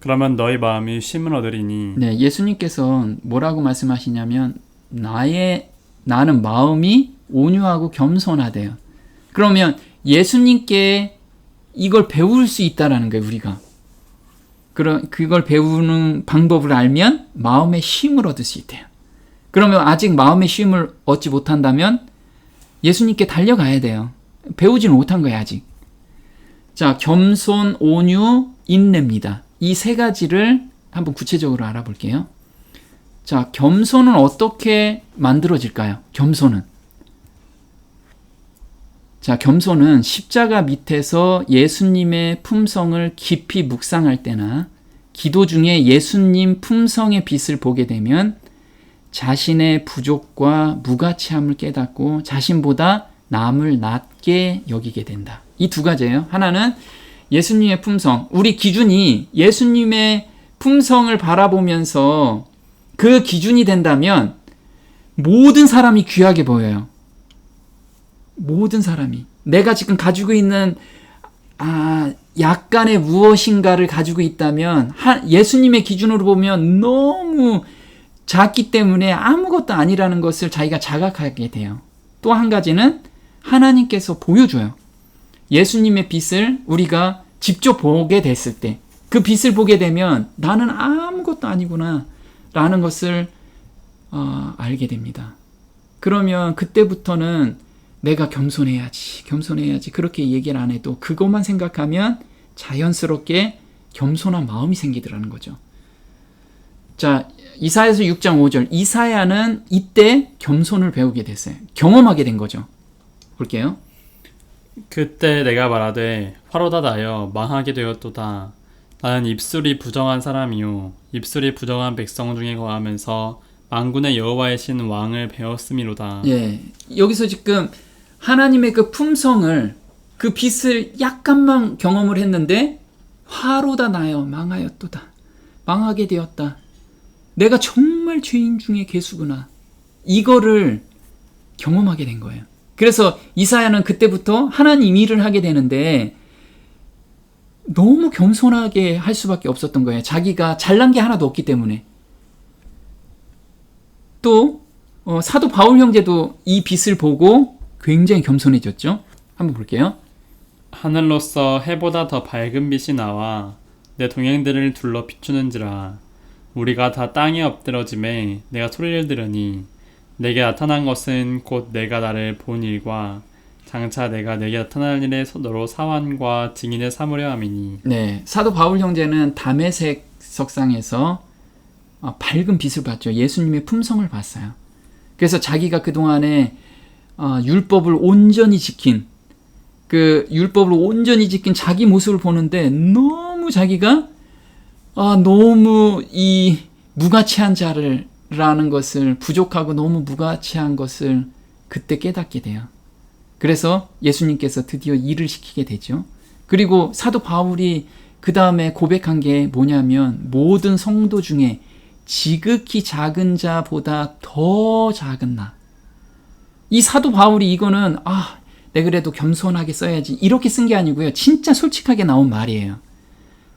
그러면 너희 마음이 쉼을 얻으리니. 네, 예수님께서 뭐라고 말씀하시냐면 나는 마음이 온유하고 겸손하대요. 그러면 예수님께 이걸 배울 수 있다라는 거예요, 우리가. 그걸 배우는 방법을 알면 마음의 쉼을 얻을 수 있대요. 그러면 아직 마음의 쉼을 얻지 못한다면 예수님께 달려가야 돼요. 배우지는 못한 거예요, 아직. 자, 겸손, 온유, 인내입니다. 이 세 가지를 한번 구체적으로 알아볼게요. 자, 겸손은 어떻게 만들어질까요? 겸손은 십자가 밑에서 예수님의 품성을 깊이 묵상할 때나 기도 중에 예수님 품성의 빛을 보게 되면 자신의 부족과 무가치함을 깨닫고 자신보다 남을 낮게 여기게 된다. 이 두 가지예요. 하나는 예수님의 품성. 우리 기준이 예수님의 품성을 바라보면서 그 기준이 된다면 모든 사람이 귀하게 보여요. 모든 사람이. 내가 지금 가지고 있는 약간의 무엇인가를 가지고 있다면 예수님의 기준으로 보면 너무 작기 때문에 아무것도 아니라는 것을 자기가 자각하게 돼요. 또 한 가지는 하나님께서 보여줘요. 예수님의 빛을 우리가 직접 보게 됐을 때, 그 빛을 보게 되면 나는 아무것도 아니구나 라는 것을 알게 됩니다. 그러면 그때부터는 내가 겸손해야지 그렇게 얘기를 안 해도 그것만 생각하면 자연스럽게 겸손한 마음이 생기더라는 거죠. 자, 이사야서 6장 5절. 이사야는 이때 겸손을 배우게 됐어요. 경험하게 된 거죠. 볼게요. 그때 내가 말하되 화로다 나여 망하게 되었도다. 나는 입술이 부정한 사람이요 입술이 부정한 백성 중에 거하면서 만군의 여호와의 신 왕을 배웠음이로다. 예, 여기서 지금 하나님의 그 품성을, 그 빛을 약간만 경험을 했는데 화로다 나여 망하였도다. 망하게 되었다. 내가 정말 죄인 중에 괴수구나. 이거를 경험하게 된 거예요. 그래서 이사야는 그때부터 하나님 일을 하게 되는데 너무 겸손하게 할 수밖에 없었던 거예요. 자기가 잘난 게 하나도 없기 때문에. 또 사도 바울 형제도 이 빛을 보고 굉장히 겸손해졌죠. 한번 볼게요. 하늘로서 해보다 더 밝은 빛이 나와 내 동행들을 둘러 비추는지라. 우리가 다 땅에 엎드러짐에 내가 소리를 들으니 내게 나타난 것은 곧 내가 나를 본 일과 장차 내가 내게 나타날 일에 너로 사환과 증인을 삼으려 함이니. 네, 사도 바울 형제는 다메섹 석상에서 밝은 빛을 봤죠. 예수님의 품성을 봤어요. 그래서 자기가 그동안에 율법을 온전히 지킨, 그 율법을 온전히 지킨 자기 모습을 보는데 너무 자기가 너무 이 무가치한 자라는 것을, 부족하고 너무 무가치한 것을 그때 깨닫게 돼요. 그래서 예수님께서 드디어 일을 시키게 되죠. 그리고 사도 바울이 그 다음에 고백한 게 뭐냐면 모든 성도 중에 지극히 작은 자보다 더 작은 나. 이 사도 바울이 이거는 내가 그래도 겸손하게 써야지 이렇게 쓴 게 아니고요. 진짜 솔직하게 나온 말이에요.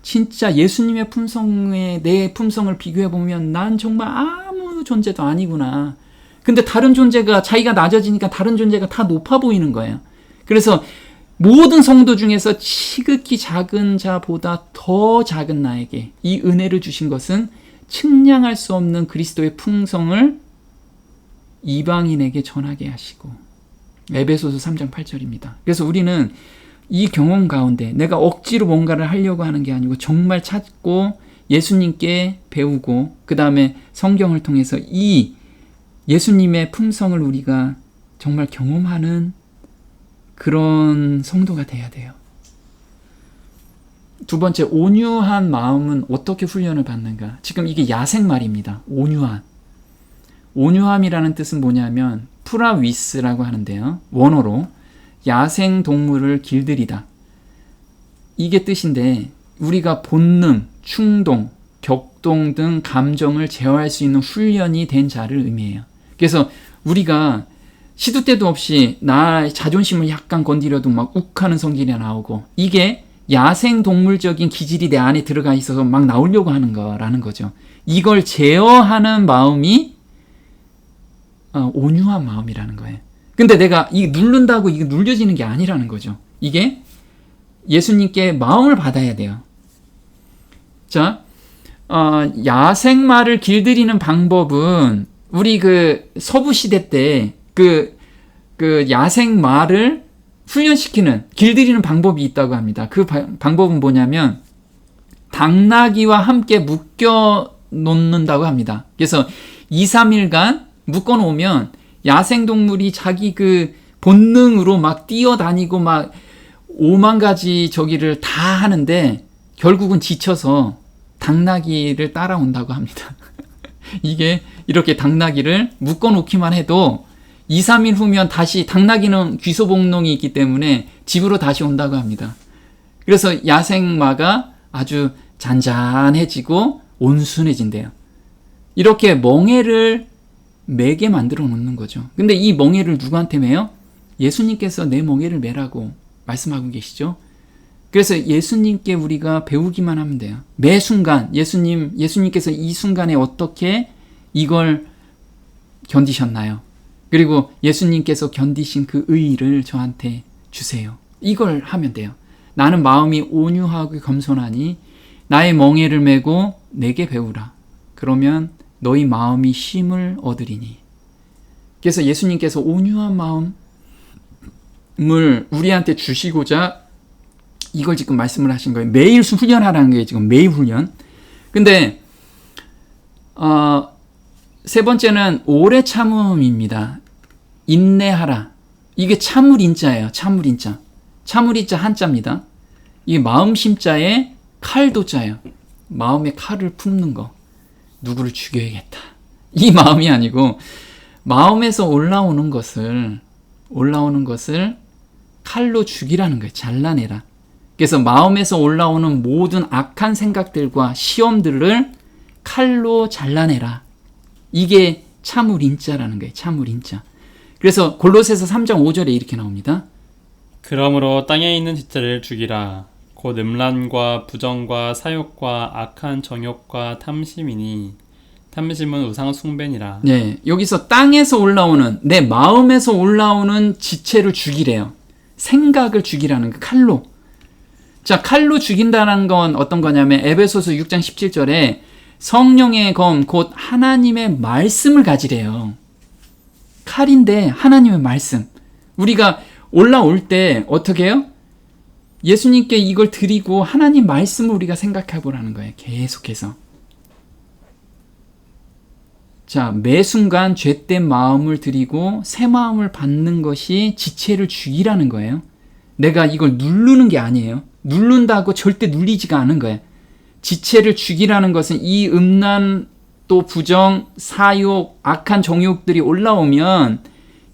진짜 예수님의 품성에 내 품성을 비교해보면 난 정말 아무 존재도 아니구나. 근데 다른 존재가, 자기가 낮아지니까 다른 존재가 다 높아 보이는 거예요. 그래서 모든 성도 중에서 지극히 작은 자보다 더 작은 나에게 이 은혜를 주신 것은 측량할 수 없는 그리스도의 풍성을 이방인에게 전하게 하시고. 에베소서 3장 8절입니다. 그래서 우리는 이 경험 가운데 내가 억지로 뭔가를 하려고 하는 게 아니고 정말 찾고 예수님께 배우고 그 다음에 성경을 통해서 이 예수님의 품성을 우리가 정말 경험하는 그런 성도가 돼야 돼요. 두 번째, 온유한 마음은 어떻게 훈련을 받는가? 지금 이게 야생말입니다. 온유한. 온유함이라는 뜻은 뭐냐면 프라위스라고 하는데요. 원어로 야생 동물을 길들이다. 이게 뜻인데 우리가 본능, 충동, 격동 등 감정을 제어할 수 있는 훈련이 된 자를 의미해요. 그래서 우리가 시도 때도 없이 나의 자존심을 약간 건드려도 막 욱하는 성질이 나오고 이게 야생 동물적인 기질이 내 안에 들어가 있어서 막 나오려고 하는 거라는 거죠. 이걸 제어하는 마음이 온유한 마음이라는 거예요. 근데 내가 이게 누른다고 이게 눌려지는 게 아니라는 거죠. 이게 예수님께 마음을 받아야 돼요. 자, 야생마를 길들이는 방법은 우리 그 서부 시대 때 그 야생마를 훈련시키는, 길들이는 방법이 있다고 합니다. 그 방법은 뭐냐면 당나귀와 함께 묶여 놓는다고 합니다. 그래서 2, 3일간 묶어 놓으면 야생동물이 자기 그 본능으로 막 뛰어다니고 막 5만 가지 저기를 다 하는데 결국은 지쳐서 당나귀를 따라온다고 합니다. 이게 이렇게 당나귀를 묶어 놓기만 해도 2, 3일 후면 다시, 당나귀는 귀소복농이 있기 때문에 집으로 다시 온다고 합니다. 그래서 야생마가 아주 잔잔해지고 온순해진대요. 이렇게 멍에를 매게 만들어 놓는 거죠. 근데 이 멍에를 누구한테 매요? 예수님께서 내 멍에를 매라고 말씀하고 계시죠. 그래서 예수님께 우리가 배우기만 하면 돼요. 매 순간 예수님께서 이 순간에 어떻게 이걸 견디셨나요? 그리고 예수님께서 견디신 그 의의를 저한테 주세요. 이걸 하면 돼요. 나는 마음이 온유하고 겸손하니 나의 멍에를 메고 내게 배우라. 그러면 너희 마음이 쉼을 얻으리니. 그래서 예수님께서 온유한 마음을 우리한테 주시고자 이걸 지금 말씀을 하신 거예요. 매일 훈련하라는 거예요. 지금 매일 훈련. 근데 세 번째는 오래 참음입니다. 인내하라. 이게 참을인자예요. 참을인자. 참을인자 한자입니다. 이게 마음심자에 칼도자예요. 마음에 칼을 품는 거. 누구를 죽여야겠다. 이 마음이 아니고 마음에서 올라오는 것을 칼로 죽이라는 거예요. 잘라내라. 그래서 마음에서 올라오는 모든 악한 생각들과 시험들을 칼로 잘라내라. 이게 참을인자라는 거예요. 참을인자. 그래서 골로새서 3장 5절에 이렇게 나옵니다. 그러므로 땅에 있는 지체를 죽이라. 곧 음란과 부정과 사욕과 악한 정욕과 탐심이니 탐심은 우상 숭배니라. 네, 여기서 땅에서 올라오는 내 마음에서 올라오는 지체를 죽이래요. 생각을 죽이라는 그 칼로. 자, 칼로 죽인다는 건 어떤 거냐면 에베소서 6장 17절에 성령의 검 곧 하나님의 말씀을 가지래요. 칼인데 하나님의 말씀. 우리가 올라올 때 어떻게 해요? 예수님께 이걸 드리고 하나님 말씀을 우리가 생각해 보라는 거예요. 계속해서. 자, 매 순간 죄된 마음을 드리고 새 마음을 받는 것이 지체를 죽이라는 거예요. 내가 이걸 누르는 게 아니에요. 누른다고 절대 눌리지가 않은 거예요. 지체를 죽이라는 것은 이 음란 또 부정, 사욕, 악한 정욕들이 올라오면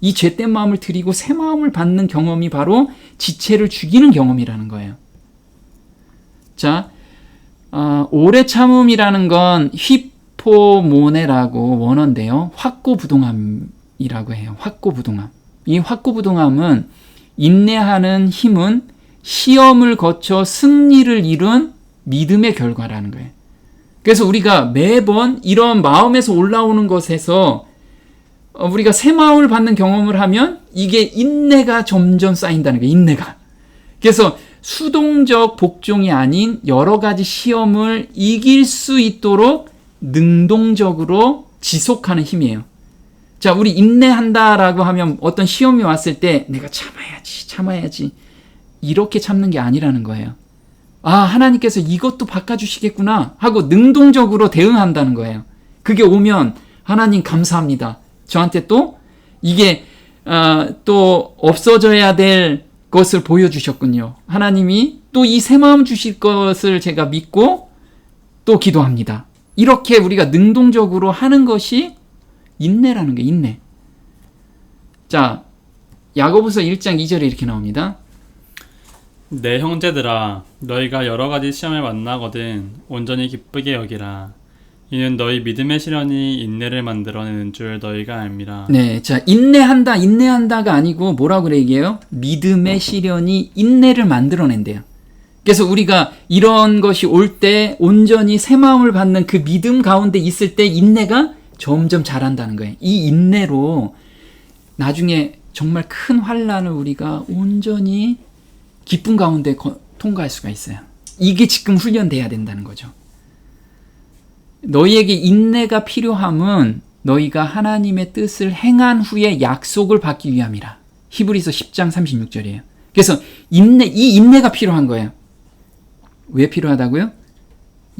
이 죄된 마음을 드리고 새 마음을 받는 경험이 바로 지체를 죽이는 경험이라는 거예요. 자, 오래 참음이라는 건 휘포모네라고 원어인데요. 확고부동함이라고 해요. 확고부동함. 이 확고부동함은 인내하는 힘은 시험을 거쳐 승리를 이룬 믿음의 결과라는 거예요. 그래서 우리가 매번 이런 마음에서 올라오는 것에서 우리가 새 마음을 받는 경험을 하면 이게 인내가 점점 쌓인다는 거예요. 인내가. 그래서 수동적 복종이 아닌 여러 가지 시험을 이길 수 있도록 능동적으로 지속하는 힘이에요. 자, 우리 인내한다라고 하면 어떤 시험이 왔을 때 내가 참아야지 이렇게 참는 게 아니라는 거예요. 아, 하나님께서 이것도 바꿔주시겠구나 하고 능동적으로 대응한다는 거예요. 그게 오면 하나님 감사합니다. 저한테 또 이게 또 없어져야 될 것을 보여주셨군요. 하나님이 또 이 새 마음 주실 것을 제가 믿고 또 기도합니다. 이렇게 우리가 능동적으로 하는 것이 인내라는 거예요. 인내. 자, 야고보서 1장 2절에 이렇게 나옵니다. 내 형제들아, 너희가 여러 가지 시험을 만나거든 온전히 기쁘게 여기라. 이는 너희 믿음의 시련이 인내를 만들어내는 줄 너희가 알미라. 네, 자, 인내한다가 아니고 뭐라고 얘기해요? 믿음의 시련이 인내를 만들어낸대요. 그래서 우리가 이런 것이 올 때 온전히 새 마음을 받는 그 믿음 가운데 있을 때 인내가 점점 자란다는 거예요. 이 인내로 나중에 정말 큰 환난을 우리가 온전히 기쁨 가운데 통과할 수가 있어요. 이게 지금 훈련돼야 된다는 거죠. 너희에게 인내가 필요함은 너희가 하나님의 뜻을 행한 후에 약속을 받기 위함이라. 히브리서 10장 36절이에요. 그래서 이 인내가 필요한 거예요. 왜 필요하다고요?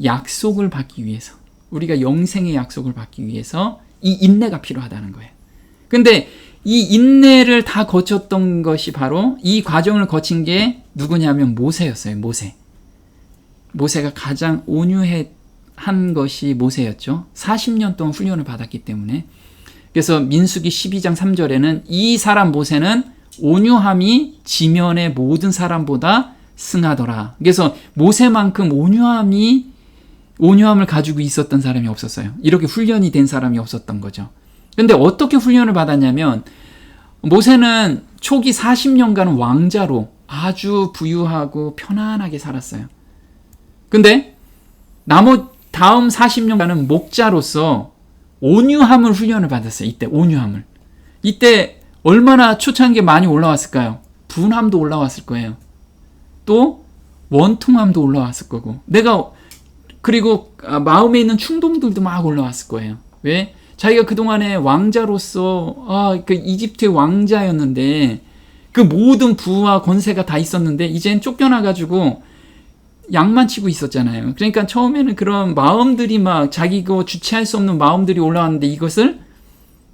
약속을 받기 위해서. 우리가 영생의 약속을 받기 위해서 이 인내가 필요하다는 거예요. 근데 이 인내를 다 거쳤던 것이 바로 이 과정을 거친 게 누구냐면 모세였어요. 모세가 가장 온유한 것이 모세였죠. 40년 동안 훈련을 받았기 때문에. 그래서 민수기 12장 3절에는 이 사람 모세는 온유함이 지면의 모든 사람보다 승하더라. 그래서 모세만큼 온유함이 온유함을 가지고 있었던 사람이 없었어요. 이렇게 훈련이 된 사람이 없었던 거죠. 근데 어떻게 훈련을 받았냐면 모세는 초기 40년간은 왕자로 아주 부유하고 편안하게 살았어요. 근데 다음 40년간은 목자로서 온유함을 훈련을 받았어요. 이때 온유함을. 이때 얼마나 초창기에 많이 올라왔을까요? 분함도 올라왔을 거예요. 또 원통함도 올라왔을 거고 그리고 마음에 있는 충동들도 막 올라왔을 거예요. 왜? 자기가 그동안에 왕자로서 그 이집트의 왕자였는데 그 모든 부와 권세가 다 있었는데 이젠 쫓겨나가지고 양만 치고 있었잖아요. 그러니까 처음에는 그런 마음들이 막 자기가 주체할 수 없는 마음들이 올라왔는데 이것을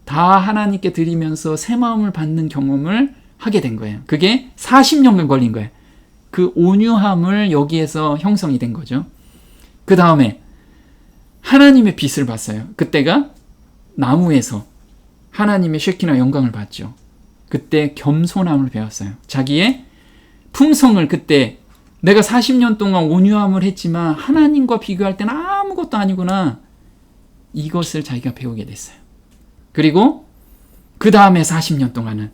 다 하나님께 드리면서 새 마음을 받는 경험을 하게 된 거예요. 그게 40년간 걸린 거예요. 그 온유함을 여기에서 형성이 된 거죠. 그 다음에 하나님의 빛을 봤어요. 그때가 나무에서 하나님의 쉐키나 영광을 봤죠. 그때 겸손함을 배웠어요. 자기의 품성을 그때 내가 40년 동안 온유함을 했지만 하나님과 비교할 때는 아무것도 아니구나. 이것을 자기가 배우게 됐어요. 그리고 그 다음에 40년 동안은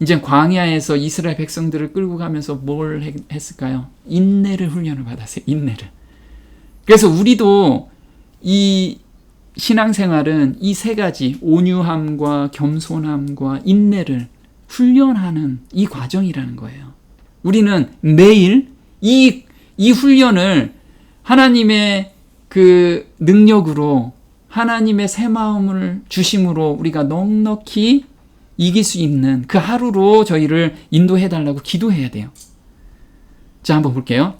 이제 광야에서 이스라엘 백성들을 끌고 가면서 뭘 했을까요? 인내를 훈련을 받았어요. 인내를. 그래서 우리도 이 신앙생활은 이 세 가지 온유함과 겸손함과 인내를 훈련하는 이 과정이라는 거예요. 우리는 매일 이 훈련을 하나님의 그 능력으로 하나님의 새 마음을 주심으로 우리가 넉넉히 이길 수 있는 그 하루로 저희를 인도해달라고 기도해야 돼요. 자, 한번 볼게요.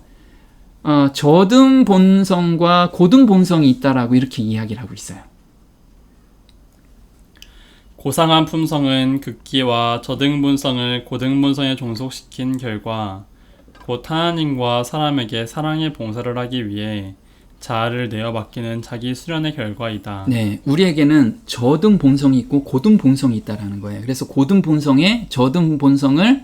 저등 본성과 고등 본성이 있다라고 이렇게 이야기를 하고 있어요. 고상한 품성은 극기와 저등 본성을 고등 본성에 종속시킨 결과 곧 하나님과 사람에게 사랑의 봉사를 하기 위해 자아를 내어 맡기는 자기 수련의 결과이다. 네, 우리에게는 저등 본성이 있고 고등 본성이 있다라는 거예요. 그래서 고등 본성에 저등 본성을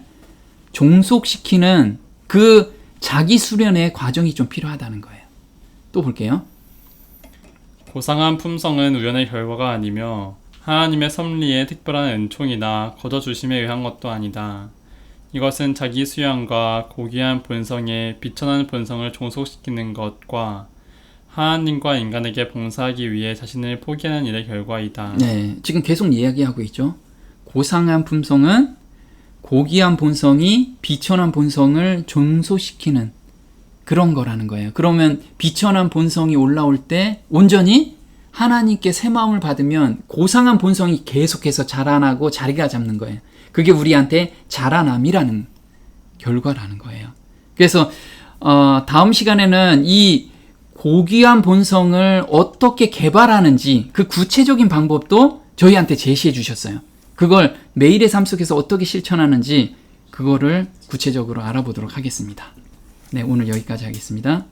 종속시키는 그 자기 수련의 과정이 좀 필요하다는 거예요. 또 볼게요. 고상한 품성은 우연의 결과가 아니며 하나님의 섭리의 특별한 은총이나 거저주심에 의한 것도 아니다. 이것은 자기 수양과 고귀한 본성에 비천한 본성을 종속시키는 것과 하나님과 인간에게 봉사하기 위해 자신을 포기하는 일의 결과이다. 네, 지금 계속 이야기하고 있죠. 고상한 품성은 고귀한 본성이 비천한 본성을 종속시키는 그런 거라는 거예요. 그러면 비천한 본성이 올라올 때 온전히 하나님께 새 마음을 받으면 고상한 본성이 계속해서 자라나고 자리가 잡는 거예요. 그게 우리한테 자라남이라는 결과라는 거예요. 그래서 다음 시간에는 이 고귀한 본성을 어떻게 개발하는지 그 구체적인 방법도 저희한테 제시해 주셨어요. 그걸 매일의 삶 속에서 어떻게 실천하는지 그거를 구체적으로 알아보도록 하겠습니다. 네, 오늘 여기까지 하겠습니다.